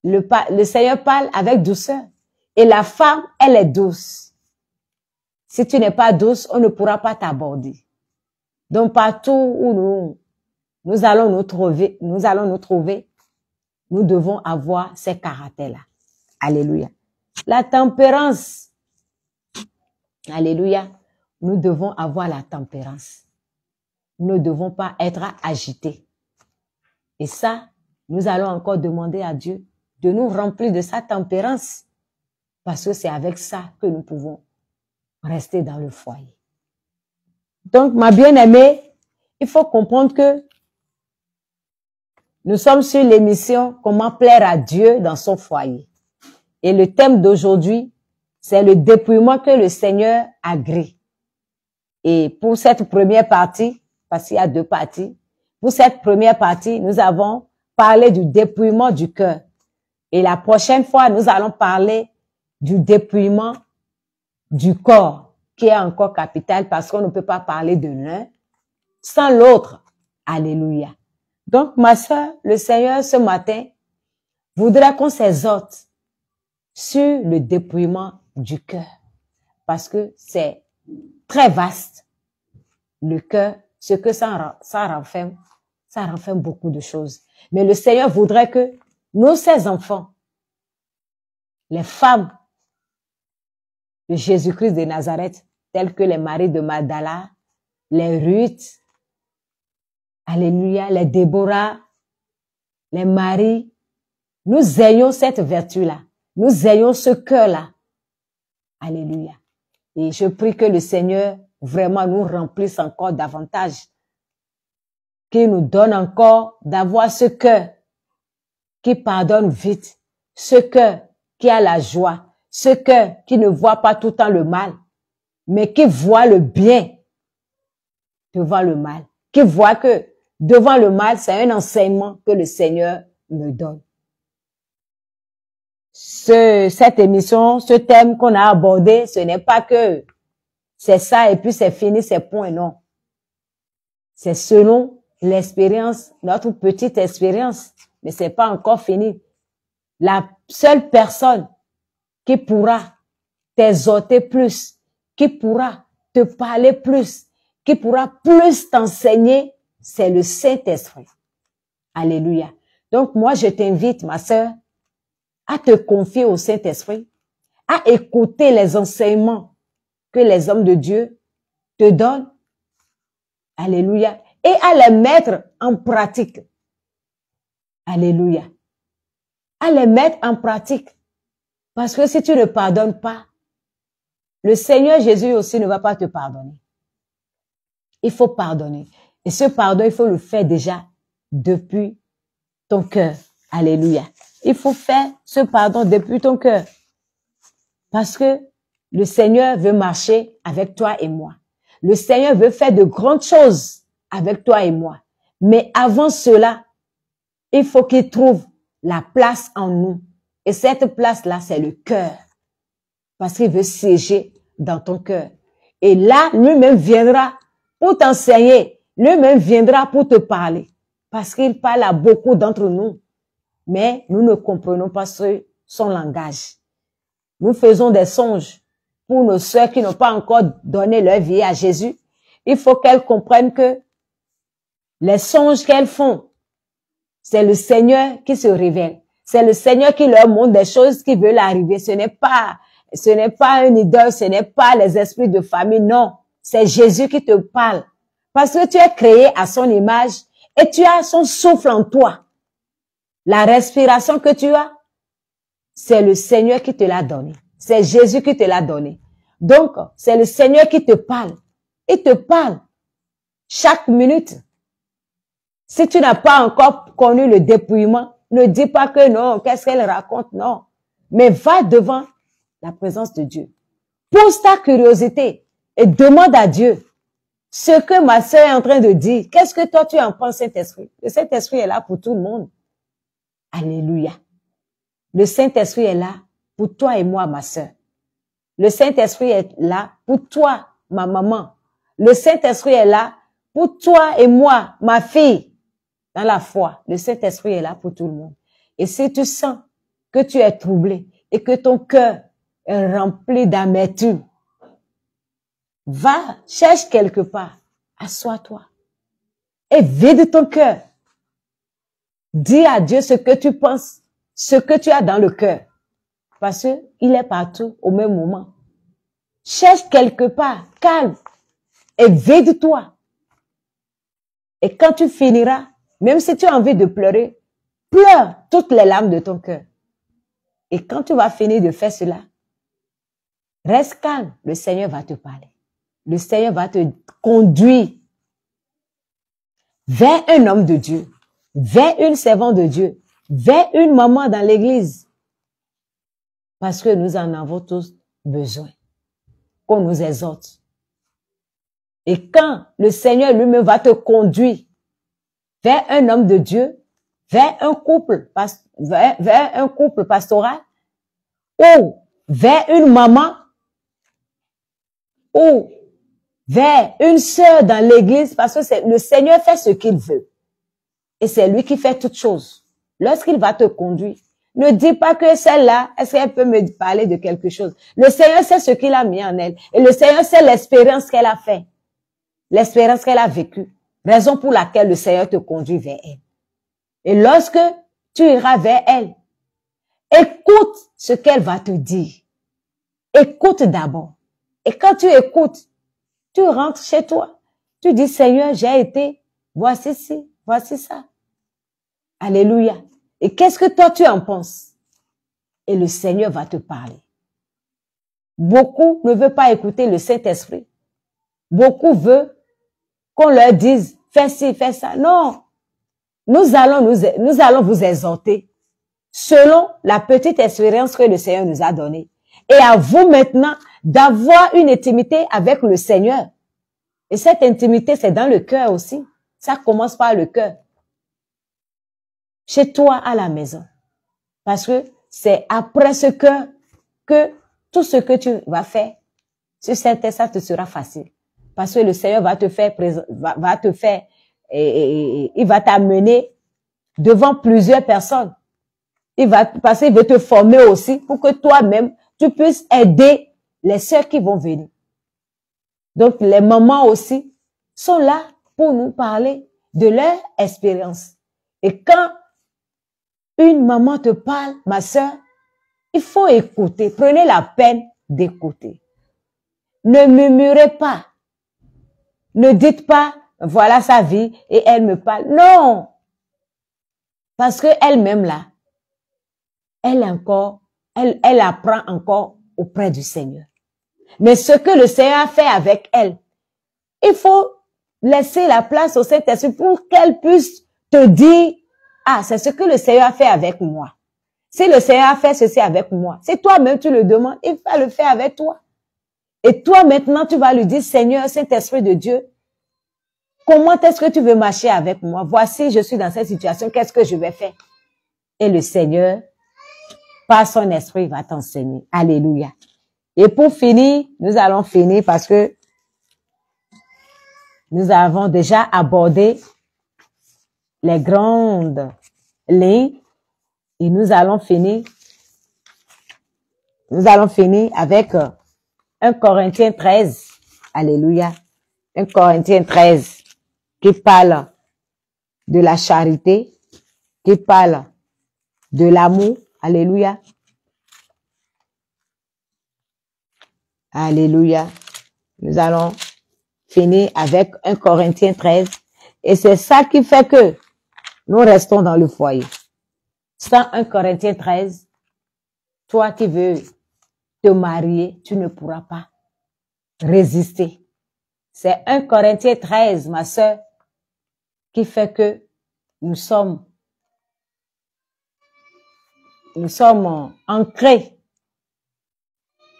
le Seigneur parle avec douceur. Et la femme, elle est douce. Si tu n'es pas douce, on ne pourra pas t'aborder. Donc partout où nous allons nous trouver, nous devons avoir ces caractères-là. Alléluia. La tempérance. Alléluia. Nous devons avoir la tempérance. Nous ne devons pas être agités. Et ça, nous allons encore demander à Dieu de nous remplir de sa tempérance. Parce que c'est avec ça que nous pouvons rester dans le foyer. Donc, ma bien-aimée, il faut comprendre que nous sommes sur l'émission « Comment plaire à Dieu dans son foyer ». Et le thème d'aujourd'hui, c'est le dépouillement que le Seigneur agrée. Et pour cette première partie, parce qu'il y a deux parties, pour cette première partie, nous avons parlé du dépouillement du cœur. Et la prochaine fois, nous allons parler du dépouillement du corps, qui est encore capital parce qu'on ne peut pas parler de l'un sans l'autre. Alléluia. Donc, ma sœur, le Seigneur, ce matin, voudrait qu'on s'exhorte sur le dépouillement du cœur. Parce que c'est très vaste. Le cœur, ce que ça renferme beaucoup de choses. Mais le Seigneur voudrait que ses enfants, les femmes de Jésus-Christ de Nazareth, tels que les maris de Magdala, les Ruth, alléluia, les Déborah, les Marie, nous ayons cette vertu-là, nous ayons ce cœur-là. Alléluia. Et je prie que le Seigneur vraiment nous remplisse encore davantage, qu'il nous donne encore d'avoir ce cœur qui pardonne vite, ce cœur qui a la joie, ce cœur qui ne voit pas tout le temps le mal, mais qui voit le bien devant le mal, qui voit que devant le mal, c'est un enseignement que le Seigneur me donne. Cette émission, ce thème qu'on a abordé, ce n'est pas que c'est ça et puis c'est fini, c'est point, non. C'est selon l'expérience, notre petite expérience, mais c'est pas encore fini. La seule personne qui pourra t'exhorter plus, qui pourra te parler plus, qui pourra plus t'enseigner, c'est le Saint-Esprit. Alléluia. Donc moi, je t'invite, ma sœur, à te confier au Saint-Esprit, à écouter les enseignements que les hommes de Dieu te donnent. Alléluia. Et à les mettre en pratique. Alléluia. À les mettre en pratique. Parce que si tu ne pardonnes pas, le Seigneur Jésus aussi ne va pas te pardonner. Il faut pardonner. Et ce pardon, il faut le faire déjà depuis ton cœur. Alléluia. Il faut faire ce pardon depuis ton cœur. Parce que le Seigneur veut marcher avec toi et moi. Le Seigneur veut faire de grandes choses avec toi et moi. Mais avant cela, il faut qu'il trouve la place en nous. Et cette place-là, c'est le cœur. Parce qu'il veut siéger dans ton cœur. Et là, lui-même viendra pour t'enseigner. Lui-même viendra pour te parler. Parce qu'il parle à beaucoup d'entre nous. Mais nous ne comprenons pas son langage. Nous faisons des songes pour nos sœurs qui n'ont pas encore donné leur vie à Jésus. Il faut qu'elles comprennent que les songes qu'elles font, c'est le Seigneur qui se révèle. C'est le Seigneur qui leur montre des choses qui veulent arriver. Ce n'est pas une idole, ce n'est pas les esprits de famille, non. C'est Jésus qui te parle. Parce que tu es créé à son image et tu as son souffle en toi. La respiration que tu as, c'est le Seigneur qui te l'a donné. C'est Jésus qui te l'a donné. Donc, c'est le Seigneur qui te parle. Il te parle chaque minute. Si tu n'as pas encore connu le dépouillement, ne dis pas que non, qu'est-ce qu'elle raconte, non. Mais va devant la présence de Dieu. Pose ta curiosité et demande à Dieu ce que ma sœur est en train de dire. Qu'est-ce que toi tu en penses, Saint-Esprit? Le Saint-Esprit est là pour tout le monde. Alléluia. Le Saint-Esprit est là pour toi et moi, ma sœur. Le Saint-Esprit est là pour toi, ma maman. Le Saint-Esprit est là pour toi et moi, ma fille. Dans la foi, le Saint-Esprit est là pour tout le monde. Et si tu sens que tu es troublé et que ton cœur est rempli d'amertume, va, cherche quelque part, assois-toi et vide ton cœur. Dis à Dieu ce que tu penses, ce que tu as dans le cœur. Parce que il est partout au même moment. Cherche quelque part, calme et vide-toi. Et quand tu finiras, même si tu as envie de pleurer, pleure toutes les larmes de ton cœur. Et quand tu vas finir de faire cela, reste calme, le Seigneur va te parler. Le Seigneur va te conduire vers un homme de Dieu, vers une servante de Dieu, vers une maman dans l'église. Parce que nous en avons tous besoin, qu'on nous exhorte. Et quand le Seigneur lui-même va te conduire vers un homme de Dieu, vers un couple pastoral, ou vers une maman, ou vers une sœur dans l'église, parce que le Seigneur fait ce qu'il veut. Et c'est lui qui fait toutes choses. Lorsqu'il va te conduire, ne dis pas que celle-là, est-ce qu'elle peut me parler de quelque chose? Le Seigneur sait ce qu'il a mis en elle. Et le Seigneur sait l'expérience qu'elle a fait. L'expérience qu'elle a vécue. Raison pour laquelle le Seigneur te conduit vers elle. Et lorsque tu iras vers elle, écoute ce qu'elle va te dire. Écoute d'abord. Et quand tu écoutes, tu rentres chez toi. Tu dis, Seigneur, j'ai été, voici ci, voici ça. Alléluia. Et qu'est-ce que toi tu en penses? Et le Seigneur va te parler. Beaucoup ne veulent pas écouter le Saint-Esprit. Beaucoup veulent qu'on leur dise, fais ci, fais ça. Non. Nous allons vous exhorter selon la petite expérience que le Seigneur nous a donnée. Et à vous maintenant d'avoir une intimité avec le Seigneur. Et cette intimité, c'est dans le cœur aussi. Ça commence par le cœur. Chez toi, à la maison. Parce que c'est après ce cœur que tout ce que tu vas faire, sur cette terre, ça te sera facile. Parce que le Seigneur va te faire, il va t'amener devant plusieurs personnes. Parce qu'il veut te former aussi pour que toi-même, tu puisses aider les sœurs qui vont venir. Donc, les mamans aussi sont là pour nous parler de leur expérience. Et quand une maman te parle, ma sœur, il faut écouter. Prenez la peine d'écouter. Ne murmurez pas. Ne dites pas, voilà sa vie et elle me parle. Non. Parce que elle-même là, elle apprend encore auprès du Seigneur. Mais ce que le Seigneur a fait avec elle, il faut laisser la place au Saint-Esprit pour qu'elle puisse te dire, ah, c'est ce que le Seigneur a fait avec moi. Si le Seigneur a fait ceci avec moi, si toi-même tu le demandes, il va le faire avec toi. Et toi maintenant, tu vas lui dire, Seigneur, Saint-Esprit de Dieu, comment est-ce que tu veux marcher avec moi? Voici, je suis dans cette situation, qu'est-ce que je vais faire? Et le Seigneur, par son esprit, va t'enseigner. Alléluia. Et pour finir, nous allons finir parce que nous avons déjà abordé les grandes lignes et nous allons finir avec 1 Corinthiens 13. Alléluia. 1 Corinthiens 13 qui parle de la charité, qui parle de l'amour. Alléluia. Alléluia. Nous allons finir avec 1 Corinthiens 13. Et c'est ça qui fait que nous restons dans le foyer. Sans 1 Corinthiens 13, toi qui veux te marier, tu ne pourras pas résister. C'est 1 Corinthiens 13, ma sœur, qui fait que nous sommes ancrés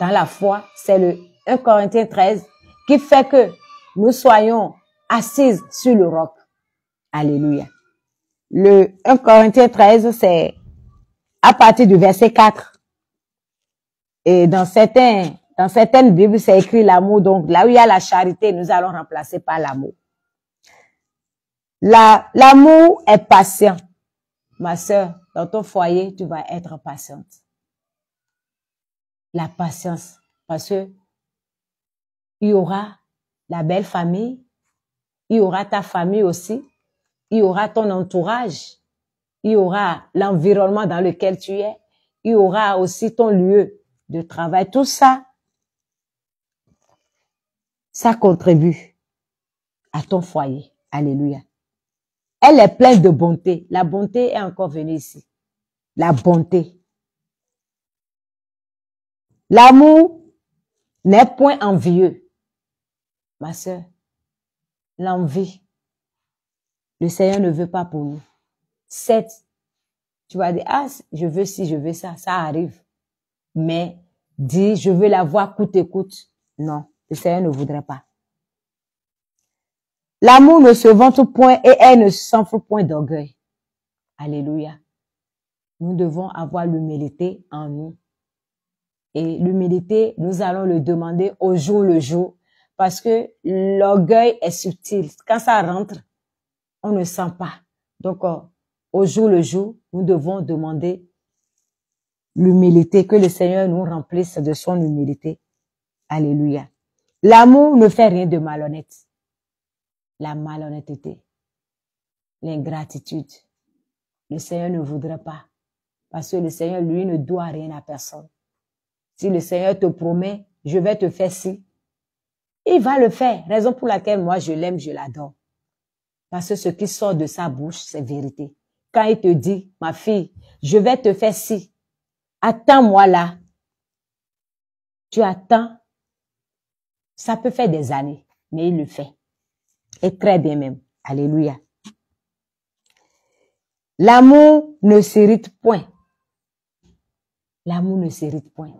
dans la foi. C'est le 1 Corinthiens 13 qui fait que nous soyons assises sur le roc. Alléluia. Le 1 Corinthiens 13, c'est à partir du verset 4. Et dans certaines Bibles, c'est écrit l'amour. Donc, là où il y a la charité, nous allons remplacer par l'amour. L'amour est patient. Ma sœur, dans ton foyer, tu vas être patiente. La patience. Parce que il y aura la belle famille, il y aura ta famille aussi, il y aura ton entourage, il y aura l'environnement dans lequel tu es, il y aura aussi ton lieu de travail. Tout ça, ça contribue à ton foyer. Alléluia. Elle est pleine de bonté. La bonté est encore venue ici. La bonté. L'amour n'est point envieux. Ma sœur, l'envie, le Seigneur ne veut pas pour nous. Certes, tu vas dire, ah, je veux ci, je veux ça, ça arrive. Mais dis, je veux la voir coûte et coûte. Non, le Seigneur ne voudrait pas. L'amour ne se vante point et elle ne s'enfle point d'orgueil. Alléluia. Nous devons avoir l'humilité en nous. Et l'humilité, nous allons le demander au jour le jour. Parce que l'orgueil est subtil. Quand ça rentre, on ne sent pas. Donc, au jour le jour, nous devons demander l'humilité, que le Seigneur nous remplisse de son humilité. Alléluia. L'amour ne fait rien de malhonnête. La malhonnêteté, l'ingratitude, le Seigneur ne voudrait pas. Parce que le Seigneur, lui, ne doit rien à personne. Si le Seigneur te promet, je vais te faire ci, il va le faire. Raison pour laquelle moi, je l'aime, je l'adore. Parce que ce qui sort de sa bouche, c'est vérité. Quand il te dit, ma fille, je vais te faire ci, attends-moi là. Tu attends, ça peut faire des années, mais il le fait. Et très bien même. Alléluia. L'amour ne s'irrite point. L'amour ne s'irrite point.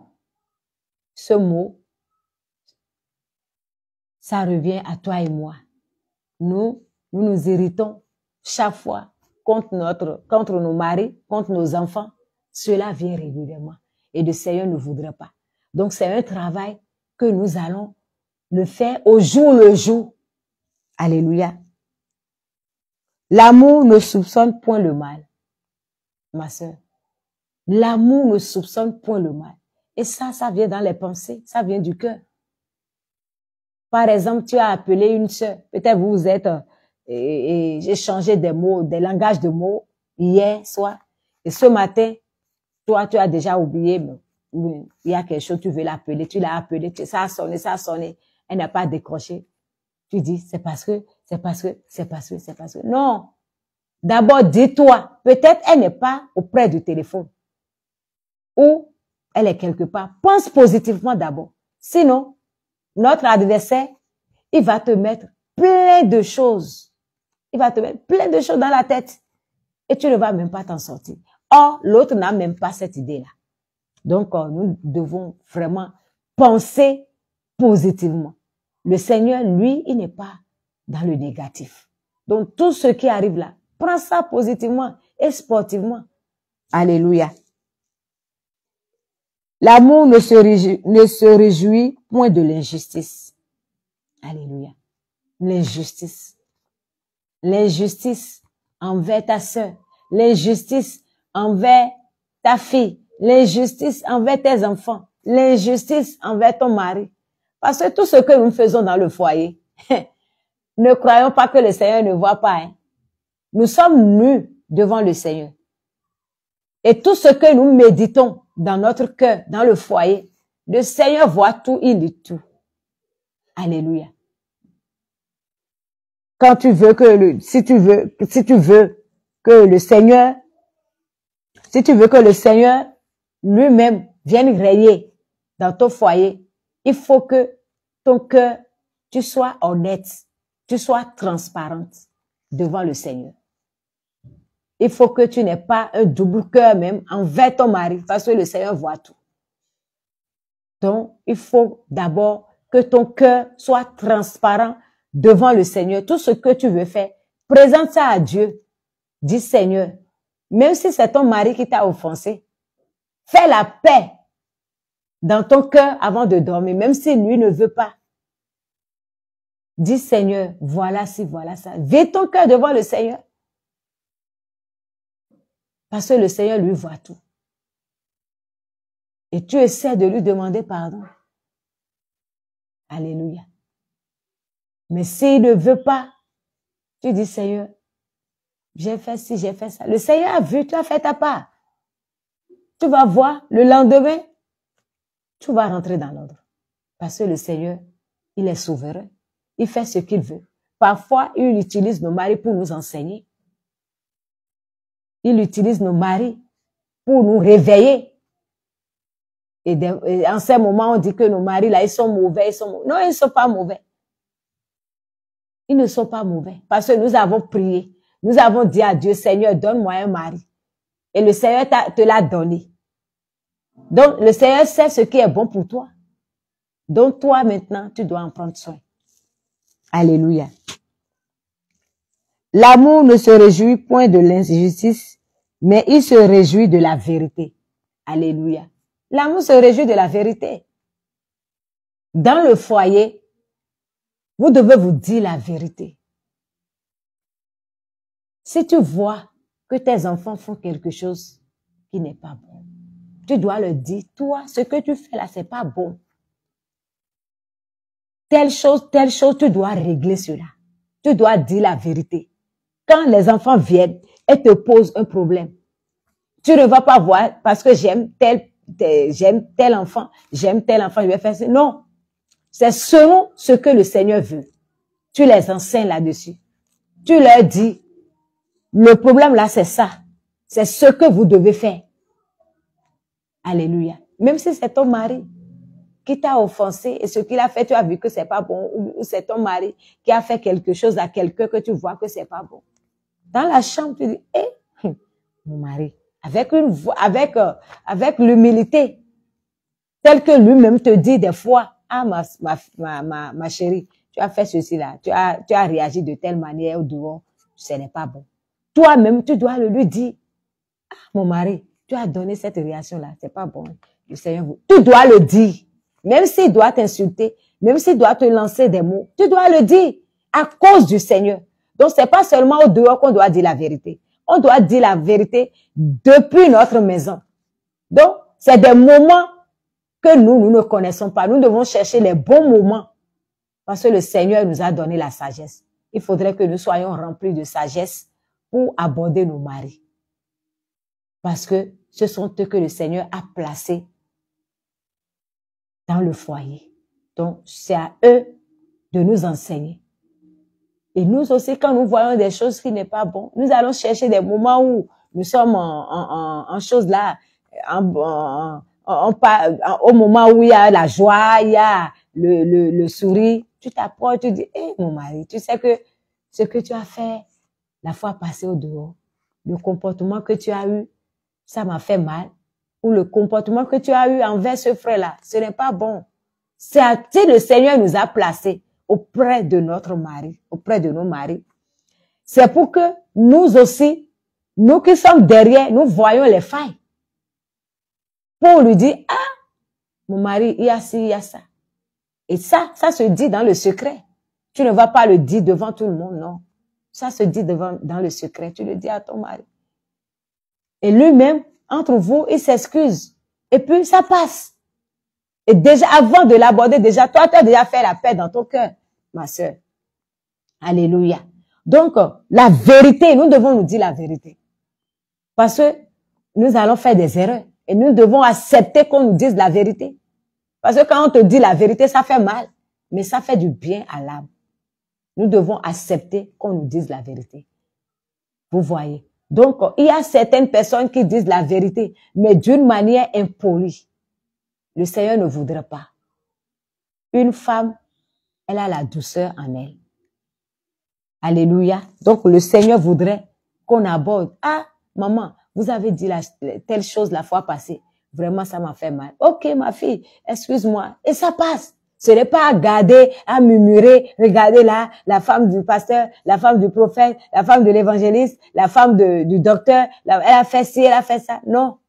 Ce mot, ça revient à toi et moi. Nous nous irritons chaque fois contre nos maris, contre nos enfants. Cela vient régulièrement. Et le Seigneur ne voudrait pas. Donc, c'est un travail que nous allons le faire au jour le jour. Alléluia. L'amour ne soupçonne point le mal. Ma sœur, l'amour ne soupçonne point le mal. Et ça vient dans les pensées, ça vient du cœur. Par exemple, tu as appelé une sœur, peut-être vous êtes, j'ai changé des mots, des langages de mots hier soir, et ce matin, toi, tu as déjà oublié, mais il y a quelque chose, tu veux l'appeler, tu l'as appelé, ça a sonné, elle n'a pas décroché. Tu dis, c'est parce que. Non. D'abord, dis-toi, peut-être elle n'est pas auprès du téléphone. Ou elle est quelque part. Pense positivement d'abord. Sinon, notre adversaire, il va te mettre plein de choses. Il va te mettre plein de choses dans la tête. Et tu ne vas même pas t'en sortir. Or, l'autre n'a même pas cette idée-là. Donc, nous devons vraiment penser positivement. Le Seigneur, lui, il n'est pas dans le négatif. Donc, tout ce qui arrive là, prends ça positivement et sportivement. Alléluia. L'amour ne se réjouit point de l'injustice. Alléluia. L'injustice. L'injustice envers ta sœur. L'injustice envers ta fille. L'injustice envers tes enfants. L'injustice envers ton mari. Parce que tout ce que nous faisons dans le foyer, ne croyons pas que le Seigneur ne voit pas. Hein. Nous sommes nus devant le Seigneur. Et tout ce que nous méditons dans notre cœur, dans le foyer, le Seigneur voit tout, il lit tout. Alléluia. Quand tu veux que si tu veux que le Seigneur lui-même vienne régner dans ton foyer, il faut que ton cœur, tu sois honnête, tu sois transparente devant le Seigneur. Il faut que tu n'aies pas un double cœur même envers ton mari, parce que le Seigneur voit tout. Donc, il faut d'abord que ton cœur soit transparent devant le Seigneur. Tout ce que tu veux faire, présente ça à Dieu. Dis Seigneur, même si c'est ton mari qui t'a offensé, fais la paix dans ton cœur avant de dormir, même si lui ne veut pas. Dis Seigneur, voilà ci, voilà ça. Vide ton cœur devant le Seigneur. Parce que le Seigneur lui voit tout. Et tu essaies de lui demander pardon. Alléluia. Mais s'il ne veut pas, tu dis Seigneur, j'ai fait ci, j'ai fait ça. Le Seigneur a vu, tu as fait ta part. Tu vas voir, le lendemain, tu vas rentrer dans l'ordre. Parce que le Seigneur, il est souverain. Il fait ce qu'il veut. Parfois, il utilise nos maris pour nous enseigner. Il utilise nos maris pour nous réveiller. Et en ces moments, on dit que nos maris, là, ils sont mauvais, Non, ils ne sont pas mauvais. Ils ne sont pas mauvais. Parce que nous avons prié. Nous avons dit à Dieu, Seigneur, donne-moi un mari. Et le Seigneur te l'a donné. Donc, le Seigneur sait ce qui est bon pour toi. Donc, toi, maintenant, tu dois en prendre soin. Alléluia. L'amour ne se réjouit point de l'injustice, mais il se réjouit de la vérité. Alléluia. L'amour se réjouit de la vérité. Dans le foyer, vous devez vous dire la vérité. Si tu vois que tes enfants font quelque chose qui n'est pas bon, tu dois leur dire, toi, ce que tu fais là, c'est pas bon. Telle chose, tu dois régler cela. Tu dois dire la vérité. Quand les enfants viennent et te posent un problème, tu ne vas pas voir parce que j'aime tel enfant, je vais faire ça. Non. C'est selon ce que le Seigneur veut. Tu les enseignes là-dessus. Tu leur dis, le problème là, c'est ça. C'est ce que vous devez faire. Alléluia. Même si c'est ton mari qui t'a offensé et ce qu'il a fait, tu as vu que c'est pas bon, ou c'est ton mari qui a fait quelque chose à quelqu'un que tu vois que c'est pas bon. Dans la chambre, tu dis, mon mari, avec l'humilité, tel que lui-même te dit des fois, ah, ma chérie, tu as fait ceci là, tu as réagi de telle manière au dehors, ce n'est pas bon. Toi-même, tu dois le lui dire, ah, mon mari, tu as donné cette réaction là, c'est pas bon. Le Seigneur tu dois le dire. Même s'il doit t'insulter, même s'il doit te lancer des mots, tu dois le dire à cause du Seigneur. Donc, c'est pas seulement au dehors qu'on doit dire la vérité. On doit dire la vérité depuis notre maison. Donc, c'est des moments que nous ne connaissons pas. Nous devons chercher les bons moments parce que le Seigneur nous a donné la sagesse. Il faudrait que nous soyons remplis de sagesse pour aborder nos maris. Parce que ce sont eux que le Seigneur a placés dans le foyer. Donc, c'est à eux de nous enseigner. Et nous aussi, quand nous voyons des choses qui n'est pas bon, nous allons chercher des moments où nous sommes en choses là, au moment où il y a la joie, il y a le sourire, tu t'approches, tu dis, mon mari, tu sais que ce que tu as fait la fois passée au dehors, le comportement que tu as eu, ça m'a fait mal, ou le comportement que tu as eu envers ce frère-là, ce n'est pas bon. C'est le Seigneur nous a placés auprès de notre mari, auprès de nos maris. C'est pour que nous aussi, nous qui sommes derrière, nous voyons les failles. Pour lui dire, ah, mon mari, il y a ci, il y a ça. Et ça se dit dans le secret. Tu ne vas pas le dire devant tout le monde, non. Ça se dit dans le secret. Tu le dis à ton mari. Et lui-même, entre vous, il s'excuse. Et puis, ça passe. Et déjà, avant de l'aborder, déjà, toi, tu as déjà fait la paix dans ton cœur, ma sœur. Alléluia. Donc, la vérité, nous devons nous dire la vérité. Parce que nous allons faire des erreurs. Et nous devons accepter qu'on nous dise la vérité. Parce que quand on te dit la vérité, ça fait mal. Mais ça fait du bien à l'âme. Nous devons accepter qu'on nous dise la vérité. Vous voyez. Donc, il y a certaines personnes qui disent la vérité, mais d'une manière impolie. Le Seigneur ne voudrait pas. Une femme, elle a la douceur en elle. Alléluia. Donc, le Seigneur voudrait qu'on aborde. Ah, maman, vous avez dit telle chose la fois passée. Vraiment, ça m'a fait mal. Ok, ma fille, excuse-moi. Et ça passe. Ce n'est pas à garder, à murmurer. Regardez là, la femme du pasteur, la femme du prophète, la femme de l'évangéliste, la femme du docteur. Elle a fait ci, elle a fait ça. Non.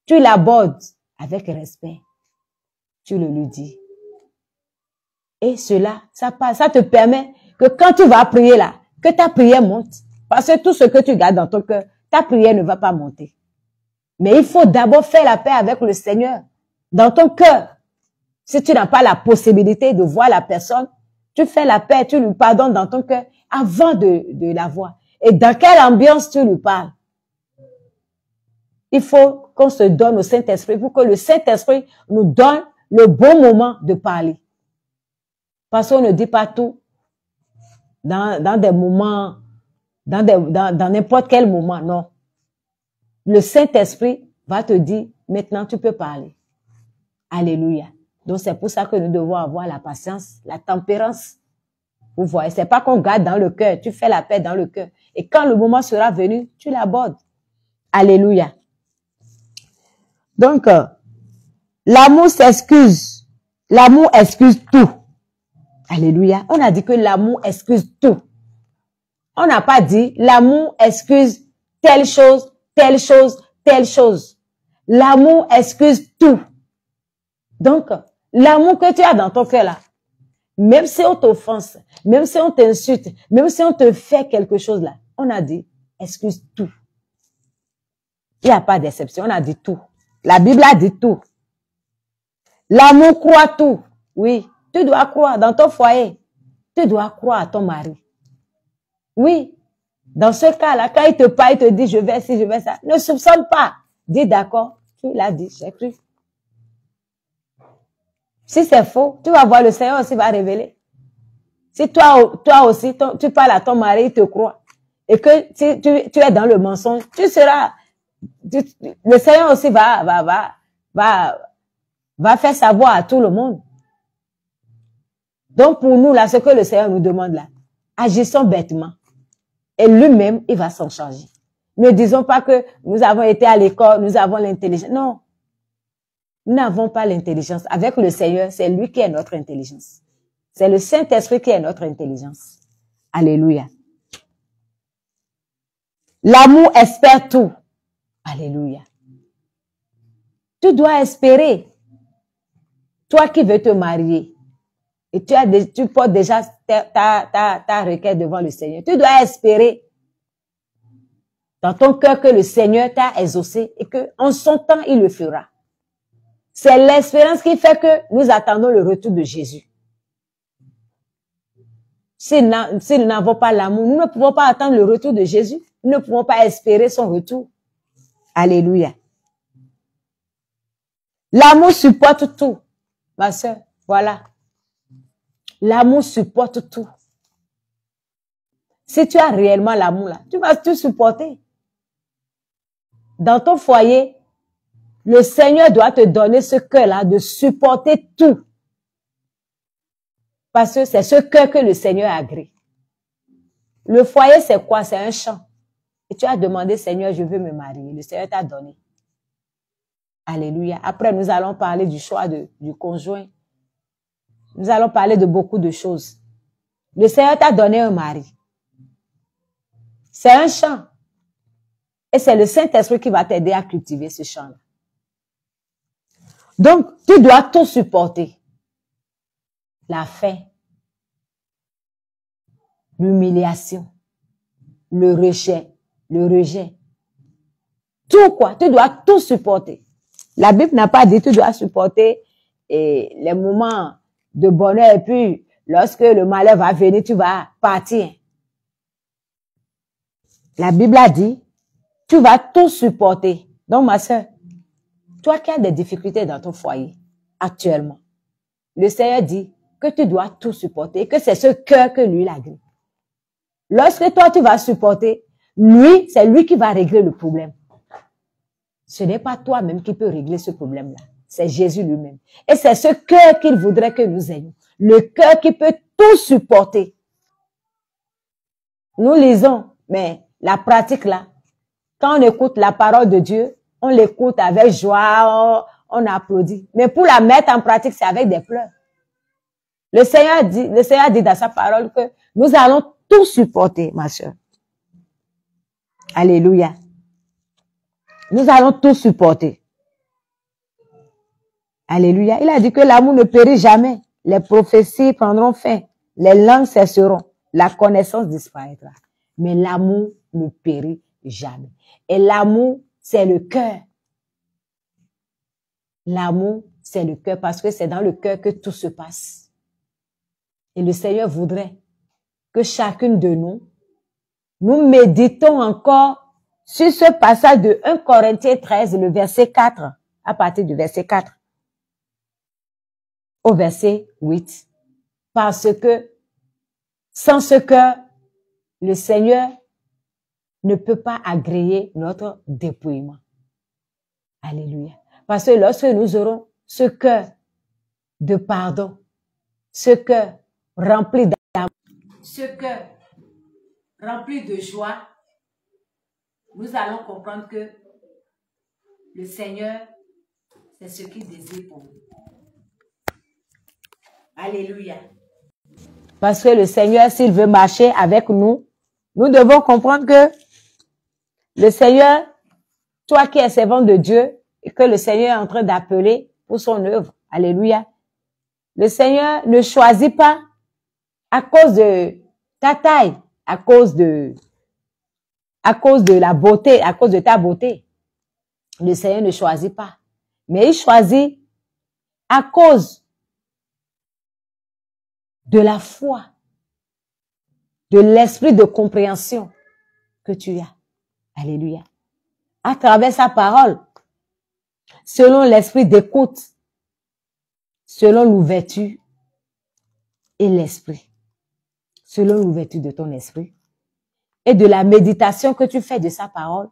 Tu l'abordes avec respect. Tu le lui dis. Et cela, ça passe. Ça te permet que quand tu vas prier là, que ta prière monte. Parce que tout ce que tu gardes dans ton cœur, ta prière ne va pas monter. Mais il faut d'abord faire la paix avec le Seigneur dans ton cœur. Si tu n'as pas la possibilité de voir la personne, tu fais la paix, tu lui pardonnes dans ton cœur avant de la voir. Et dans quelle ambiance tu lui parles? Il faut qu'on se donne au Saint-Esprit pour que le Saint-Esprit nous donne le bon moment de parler. Parce qu'on ne dit pas tout dans des moments, dans n'importe quel moment, non. Le Saint-Esprit va te dire, maintenant tu peux parler. Alléluia. Donc c'est pour ça que nous devons avoir la patience, la tempérance. Vous voyez, c'est pas qu'on garde dans le cœur, tu fais la paix dans le cœur. Et quand le moment sera venu, tu l'abordes. Alléluia. Donc, l'amour s'excuse. L'amour excuse tout. Alléluia. On a dit que l'amour excuse tout. On n'a pas dit l'amour excuse telle chose, telle chose, telle chose. L'amour excuse tout. Donc, l'amour que tu as dans ton cœur là, même si on t'offense, même si on t'insulte, même si on te fait quelque chose là, on a dit, excuse tout. Il n'y a pas d'exception, on a dit tout. La Bible a dit tout. L'amour croit tout. Oui, tu dois croire dans ton foyer. Tu dois croire à ton mari. Oui, dans ce cas-là, quand il te parle, il te dit, je vais ci, je vais ça. Ne soupçonne pas. Dis d'accord, tu l'as dit, j'ai cru. Si c'est faux, tu vas voir, le Seigneur aussi va révéler. Si toi aussi, tu parles à ton mari, il te croit. Et que si tu es dans le mensonge, tu seras, le Seigneur aussi va faire savoir à tout le monde. Donc pour nous, là, ce que le Seigneur nous demande là, agissons bêtement. Et lui-même, il va s'en charger. Ne disons pas que nous avons été à l'école, nous avons l'intelligence. Non. Nous n'avons pas l'intelligence. Avec le Seigneur, c'est lui qui est notre intelligence. C'est le Saint-Esprit qui est notre intelligence. Alléluia. L'amour espère tout. Alléluia. Tu dois espérer. Toi qui veux te marier, et tu portes déjà ta requête devant le Seigneur. Tu dois espérer dans ton cœur que le Seigneur t'a exaucé et que en son temps, il le fera. C'est l'espérance qui fait que nous attendons le retour de Jésus. Si nous n'avons pas l'amour, nous ne pouvons pas attendre le retour de Jésus. Nous ne pouvons pas espérer son retour. Alléluia. L'amour supporte tout. Ma sœur, voilà. L'amour supporte tout. Si tu as réellement l'amour là, tu vas tout supporter. Dans ton foyer, le Seigneur doit te donner ce cœur-là de supporter tout. Parce que c'est ce cœur que le Seigneur agrée. Le foyer, c'est quoi? C'est un champ. Et tu as demandé, Seigneur, je veux me marier. Le Seigneur t'a donné. Alléluia. Après, nous allons parler du choix du conjoint. Nous allons parler de beaucoup de choses. Le Seigneur t'a donné un mari. C'est un champ. Et c'est le Saint-Esprit qui va t'aider à cultiver ce champ-là. Donc, tu dois tout supporter. La faim, l'humiliation, le rejet. Tout quoi, tu dois tout supporter. La Bible n'a pas dit tu dois supporter les moments de bonheur et puis lorsque le malheur va venir, tu vas partir. La Bible a dit, tu vas tout supporter. Donc ma soeur, toi qui as des difficultés dans ton foyer actuellement, le Seigneur dit que tu dois tout supporter, que c'est ce cœur que lui l'a dit. Lorsque toi tu vas supporter, lui, c'est lui qui va régler le problème. Ce n'est pas toi-même qui peux régler ce problème-là. C'est Jésus lui-même. Et c'est ce cœur qu'il voudrait que nous ayons. Le cœur qui peut tout supporter. Nous lisons, mais la pratique là, quand on écoute la parole de Dieu, on l'écoute avec joie, on applaudit. Mais pour la mettre en pratique, c'est avec des pleurs. Le Seigneur dit dans sa parole que nous allons tout supporter, ma soeur. Alléluia. Nous allons tout supporter. Alléluia. Il a dit que l'amour ne périt jamais. Les prophéties prendront fin. Les langues cesseront. La connaissance disparaîtra. Mais l'amour ne périt jamais. Et l'amour, c'est le cœur. L'amour, c'est le cœur parce que c'est dans le cœur que tout se passe. Et le Seigneur voudrait que chacune de nous méditons encore sur ce passage de 1 Corinthiens 13, le verset 4, à partir du verset 4 au verset 8. Parce que sans ce cœur, le Seigneur ne peut pas agréer notre dépouillement. Alléluia. Parce que lorsque nous aurons ce cœur de pardon, ce cœur rempli d'amour, ce cœur rempli de joie, nous allons comprendre que le Seigneur, c'est ce qu'il désire pour nous. Alléluia. Parce que le Seigneur, s'il veut marcher avec nous, nous devons comprendre que le Seigneur, toi qui es servant de Dieu, et que le Seigneur est en train d'appeler pour son œuvre, alléluia, le Seigneur ne choisit pas à cause de ta taille, à cause de la beauté, à cause de ta beauté. Le Seigneur ne choisit pas. Mais il choisit à cause de la foi, de l'esprit de compréhension que tu as. Alléluia. À travers sa parole, selon l'esprit d'écoute, selon l'ouverture et l'esprit, selon l'ouverture de ton esprit et de la méditation que tu fais de sa parole,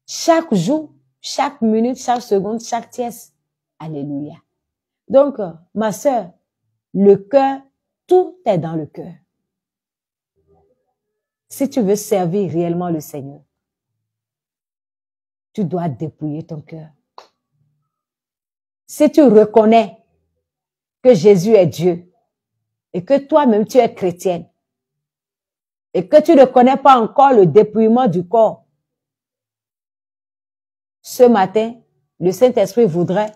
chaque jour, chaque minute, chaque seconde, chaque tiers. Alléluia. Donc, ma sœur, le cœur, tout est dans le cœur. Si tu veux servir réellement le Seigneur, tu dois dépouiller ton cœur. Si tu reconnais que Jésus est Dieu et que toi-même tu es chrétienne et que tu ne connais pas encore le dépouillement du corps, ce matin, le Saint-Esprit voudrait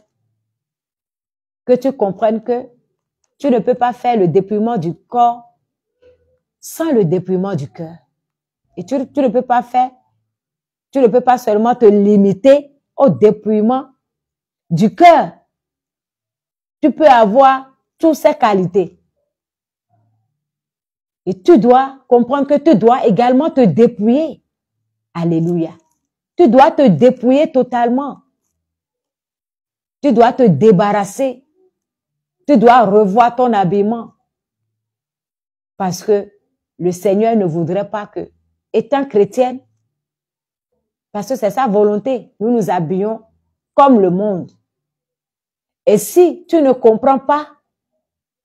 que tu comprennes que tu ne peux pas faire le dépouillement du corps sans le dépouillement du cœur. Et tu ne peux pas faire, tu ne peux pas seulement te limiter au dépouillement du cœur. Tu peux avoir toutes ces qualités. Et tu dois comprendre que tu dois également te dépouiller. Alléluia. Tu dois te dépouiller totalement. Tu dois te débarrasser. Tu dois revoir ton habillement. Parce que le Seigneur ne voudrait pas que, étant chrétienne, parce que c'est sa volonté, nous nous habillons comme le monde. Et si tu ne comprends pas,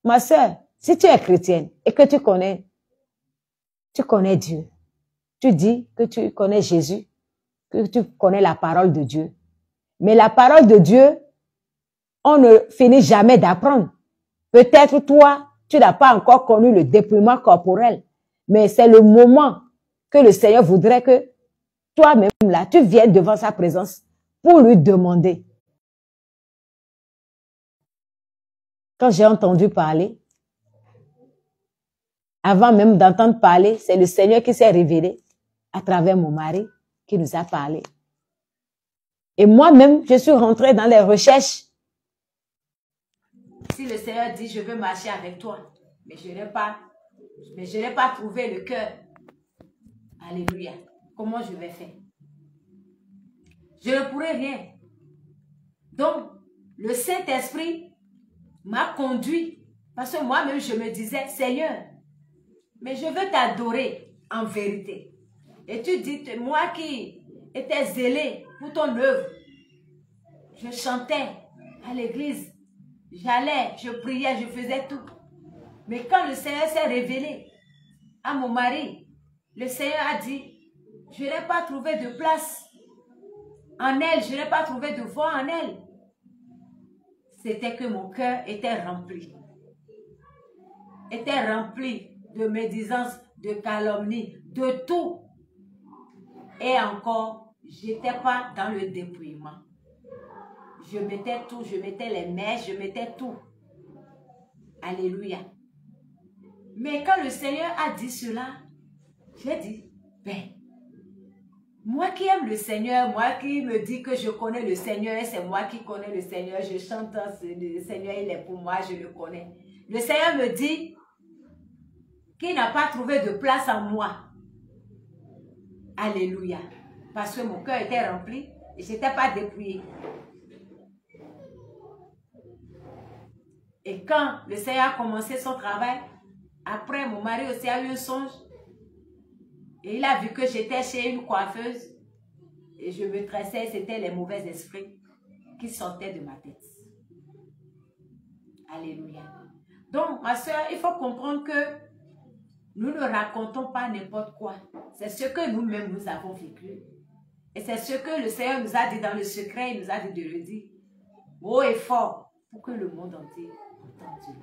ma sœur, si tu es chrétienne et que tu connais Dieu, tu dis que tu connais Jésus, que tu connais la parole de Dieu, Mais la parole de Dieu, on ne finit jamais d'apprendre. Peut-être toi, tu n'as pas encore connu le dépouillement corporel, mais c'est le moment que le Seigneur voudrait que toi-même là, tu viennes devant sa présence pour lui demander. Quand j'ai entendu parler, avant même d'entendre parler, c'est le Seigneur qui s'est révélé à travers mon mari qui nous a parlé. Et moi-même, je suis rentrée dans les recherches. Si le Seigneur dit, je veux marcher avec toi, mais je n'ai pas trouvé le cœur. Alléluia. Comment je vais faire? Je ne pourrai rien. Donc, le Saint-Esprit m'a conduit. Parce que moi-même, je me disais, Seigneur, mais je veux t'adorer en vérité. Et tu dis, moi qui étais zélé pour ton œuvre, je chantais à l'église, j'allais, je priais, je faisais tout. Mais quand le Seigneur s'est révélé à mon mari, le Seigneur a dit, je n'ai pas trouvé de place en elle, je n'ai pas trouvé de voix en elle. C'était que mon cœur était rempli de médisance, de calomnie, de tout. Et encore, je n'étais pas dans le dépouillement. Je mettais tout, je mettais les mèches, je mettais tout. Alléluia. Mais quand le Seigneur a dit cela, j'ai dit, ben, moi qui aime le Seigneur, moi qui me dis que je connais le Seigneur, et c'est moi qui connais le Seigneur, je chante, le Seigneur il est pour moi, je le connais. Le Seigneur me dit qu'il n'a pas trouvé de place en moi. Alléluia. Parce que mon cœur était rempli et je n'étais pas dépouillée. Et quand le Seigneur a commencé son travail, après mon mari aussi a eu un songe. Et il a vu que j'étais chez une coiffeuse. Et je me tressais, c'était les mauvais esprits qui sortaient de ma tête. Alléluia. Donc, ma soeur, il faut comprendre que nous ne racontons pas n'importe quoi. C'est ce que nous-mêmes nous avons vécu. Et c'est ce que le Seigneur nous a dit dans le secret. Il nous a dit de le dire haut et fort pour que le monde entier entende Dieu.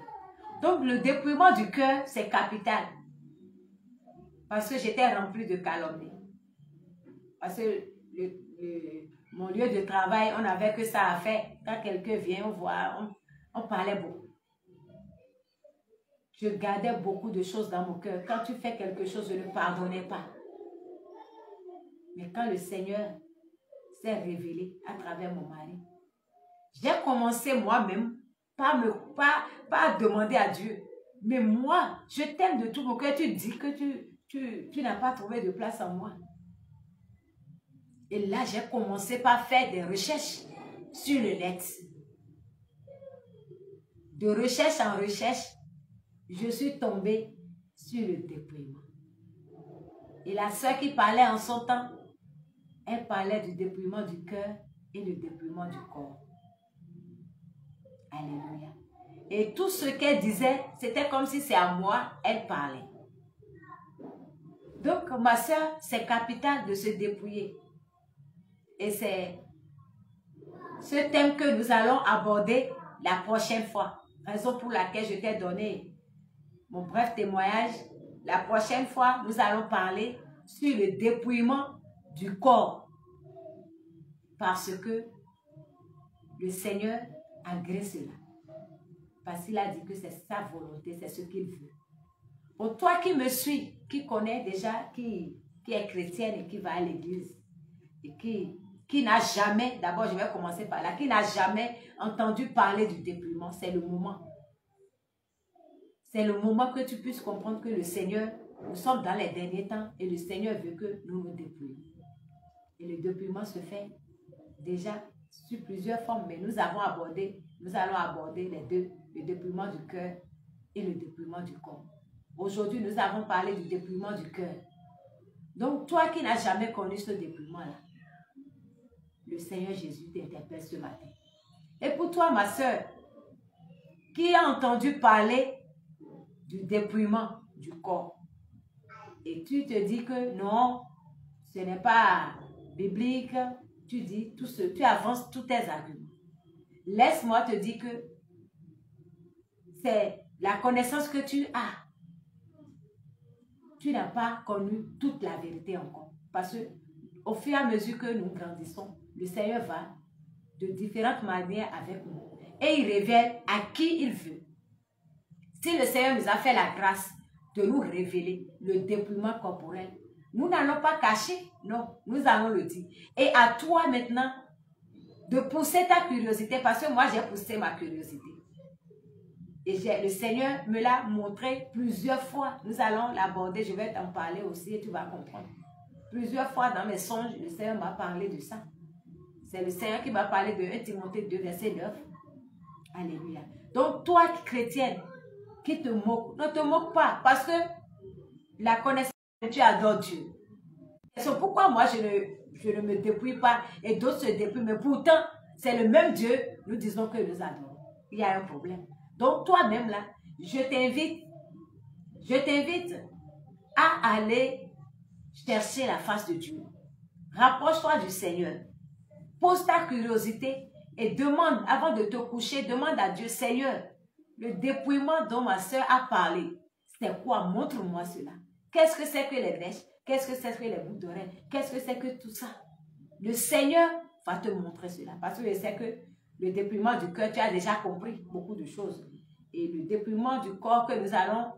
Donc, le dépouillement du cœur, c'est capital. Parce que j'étais remplie de calomnie. Parce que mon lieu de travail, on n'avait que ça à faire. Quand quelqu'un vient, on voit, on parlait beaucoup. Je gardais beaucoup de choses dans mon cœur. Quand tu fais quelque chose, je ne pardonnais pas. Mais quand le Seigneur s'est révélé à travers mon mari, j'ai commencé moi-même pas à demander à Dieu. Mais moi, je t'aime de tout mon cœur. Tu dis que tu n'as pas trouvé de place en moi. Et là, j'ai commencé par faire des recherches sur le net. De recherche en recherche, je suis tombée sur le dépouillement. Et la sœur qui parlait en son temps, elle parlait du dépouillement du cœur et le dépouillement du corps. Alléluia. Et tout ce qu'elle disait, c'était comme si c'est à moi, elle parlait. Donc, ma sœur, c'est capital de se dépouiller. Et c'est ce thème que nous allons aborder la prochaine fois. Raison pour laquelle je t'ai donné mon bref témoignage. La prochaine fois, nous allons parler sur le dépouillement du corps. Parce que le Seigneur agrée cela. Parce qu'il a dit que c'est sa volonté, c'est ce qu'il veut. Pour toi qui me suis, qui connais déjà, qui est chrétienne et qui va à l'église, et qui n'a jamais, d'abord je vais commencer par là, qui n'a jamais entendu parler du dépouillement, c'est le moment. C'est le moment que tu puisses comprendre que le Seigneur, nous sommes dans les derniers temps et le Seigneur veut que nous nous dépouillions. Et le dépouillement se fait déjà sur plusieurs formes, mais nous allons aborder les deux, le dépouillement du cœur et le dépouillement du corps. Aujourd'hui, nous avons parlé du dépouillement du cœur. Donc, toi qui n'as jamais connu ce dépouillement-là, le Seigneur Jésus t'interpelle ce matin. Et pour toi, ma soeur, qui a entendu parler du dépouillement du corps, et tu te dis que non, ce n'est pas biblique, tu dis, tu avances tous tes arguments. Laisse-moi te dire que c'est la connaissance que tu as. Tu n'as pas connu toute la vérité encore. Parce que au fur et à mesure que nous grandissons, le Seigneur va de différentes manières avec nous. Et il révèle à qui il veut. Si le Seigneur nous a fait la grâce de nous révéler le dépouillement corporel, nous n'allons pas cacher, non, nous allons le dire. Et à toi maintenant de pousser ta curiosité, parce que moi j'ai poussé ma curiosité. Et le Seigneur me l'a montré plusieurs fois. Nous allons l'aborder, je vais t'en parler aussi et tu vas comprendre. Plusieurs fois dans mes songes, le Seigneur m'a parlé de ça. C'est le Seigneur qui m'a parlé de 1 Timothée 2, verset 9. Alléluia. Donc toi, chrétienne, qui te moque, ne te moque pas, parce que la connaissance que tu adores Dieu. C'est pourquoi moi, je ne me dépouille pas et d'autres se dépouillent, mais pourtant, c'est le même Dieu, nous disons que nous adorons. Il y a un problème. Donc toi-même là, je t'invite à aller chercher la face de Dieu. Rapproche-toi du Seigneur. Pose ta curiosité et demande, avant de te coucher, demande à Dieu, Seigneur, le dépouillement dont ma soeur a parlé, c'est quoi? Montre-moi cela. Qu'est-ce que c'est que les mèches? Qu'est-ce que c'est que les boucles d'oreilles? Qu'est-ce que c'est que tout ça? Le Seigneur va te montrer cela. Parce que je sais que le dépouillement du cœur, tu as déjà compris beaucoup de choses. Et le dépouillement du corps, que nous allons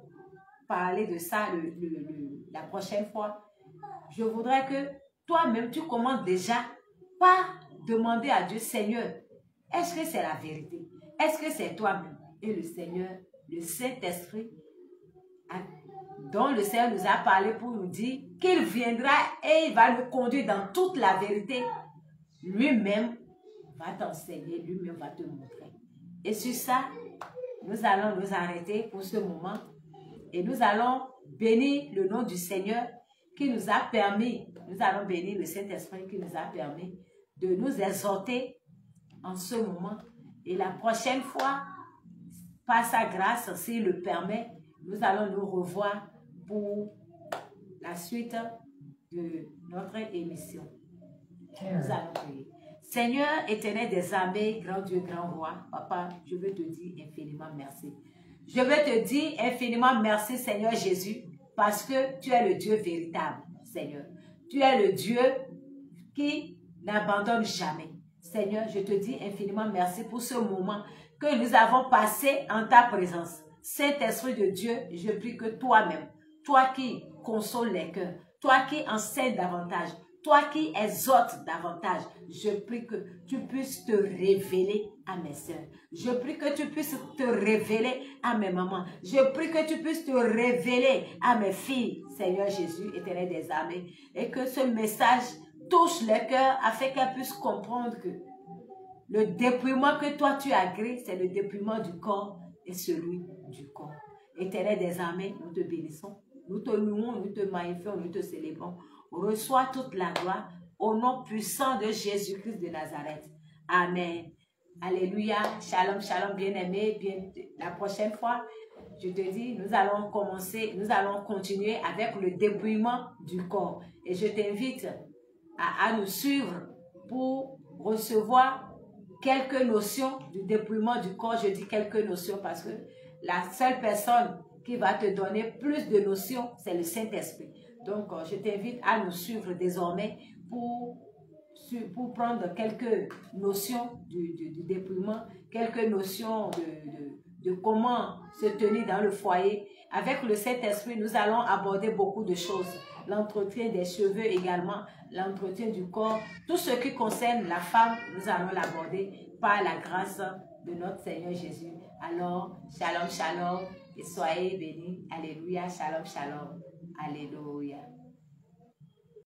parler de ça la prochaine fois, je voudrais que toi-même, tu commences déjà par demander à Dieu, Seigneur, est-ce que c'est la vérité? Est-ce que c'est toi-même? Et le Seigneur, le Saint-Esprit, dont le Seigneur nous a parlé pour nous dire qu'il viendra et il va nous conduire dans toute la vérité. Lui-même va t'enseigner, lui-même va te montrer. Et sur ça, nous allons nous arrêter pour ce moment et nous allons bénir le nom du Seigneur qui nous a permis, nous allons bénir le Saint-Esprit qui nous a permis de nous exhorter en ce moment. Et la prochaine fois, par sa grâce, s'il le permet, nous allons nous revoir pour la suite de notre émission. Nous allons prier. Seigneur éternel des armées, grand Dieu, grand roi, Papa, je veux te dire infiniment merci. Je veux te dire infiniment merci, Seigneur Jésus, parce que tu es le Dieu véritable, Seigneur. Tu es le Dieu qui n'abandonne jamais. Seigneur, je te dis infiniment merci pour ce moment que nous avons passé en ta présence. Saint-Esprit de Dieu, je prie que toi-même, toi qui consoles les cœurs, toi qui enseignes davantage, toi qui exhortes davantage, je prie que tu puisses te révéler à mes soeurs. Je prie que tu puisses te révéler à mes mamans. Je prie que tu puisses te révéler à mes filles, Seigneur Jésus, éternel des armées, et que ce message touche les cœurs afin qu'elles puissent comprendre que le dépouillement que toi tu as créé, c'est le dépouillement du corps et celui du corps. Éternel des armées, nous te bénissons, nous te louons, nous te magnifions, nous te célébrons. Reçois toute la gloire au nom puissant de Jésus-Christ de Nazareth. Amen. Alléluia. Shalom, shalom, bien-aimé. La prochaine fois, je te dis, nous allons continuer avec le dépouillement du corps. Et je t'invite à nous suivre pour recevoir quelques notions du dépouillement du corps. Je dis quelques notions parce que la seule personne qui va te donner plus de notions, c'est le Saint-Esprit. Donc, je t'invite à nous suivre désormais pour prendre quelques notions du dépouillement, quelques notions de comment se tenir dans le foyer. Avec le Saint-Esprit, nous allons aborder beaucoup de choses. L'entretien des cheveux également, l'entretien du corps. Tout ce qui concerne la femme, nous allons l'aborder par la grâce de notre Seigneur Jésus. Alors, shalom, shalom, et soyez bénis. Alléluia, shalom, shalom. Alléluia.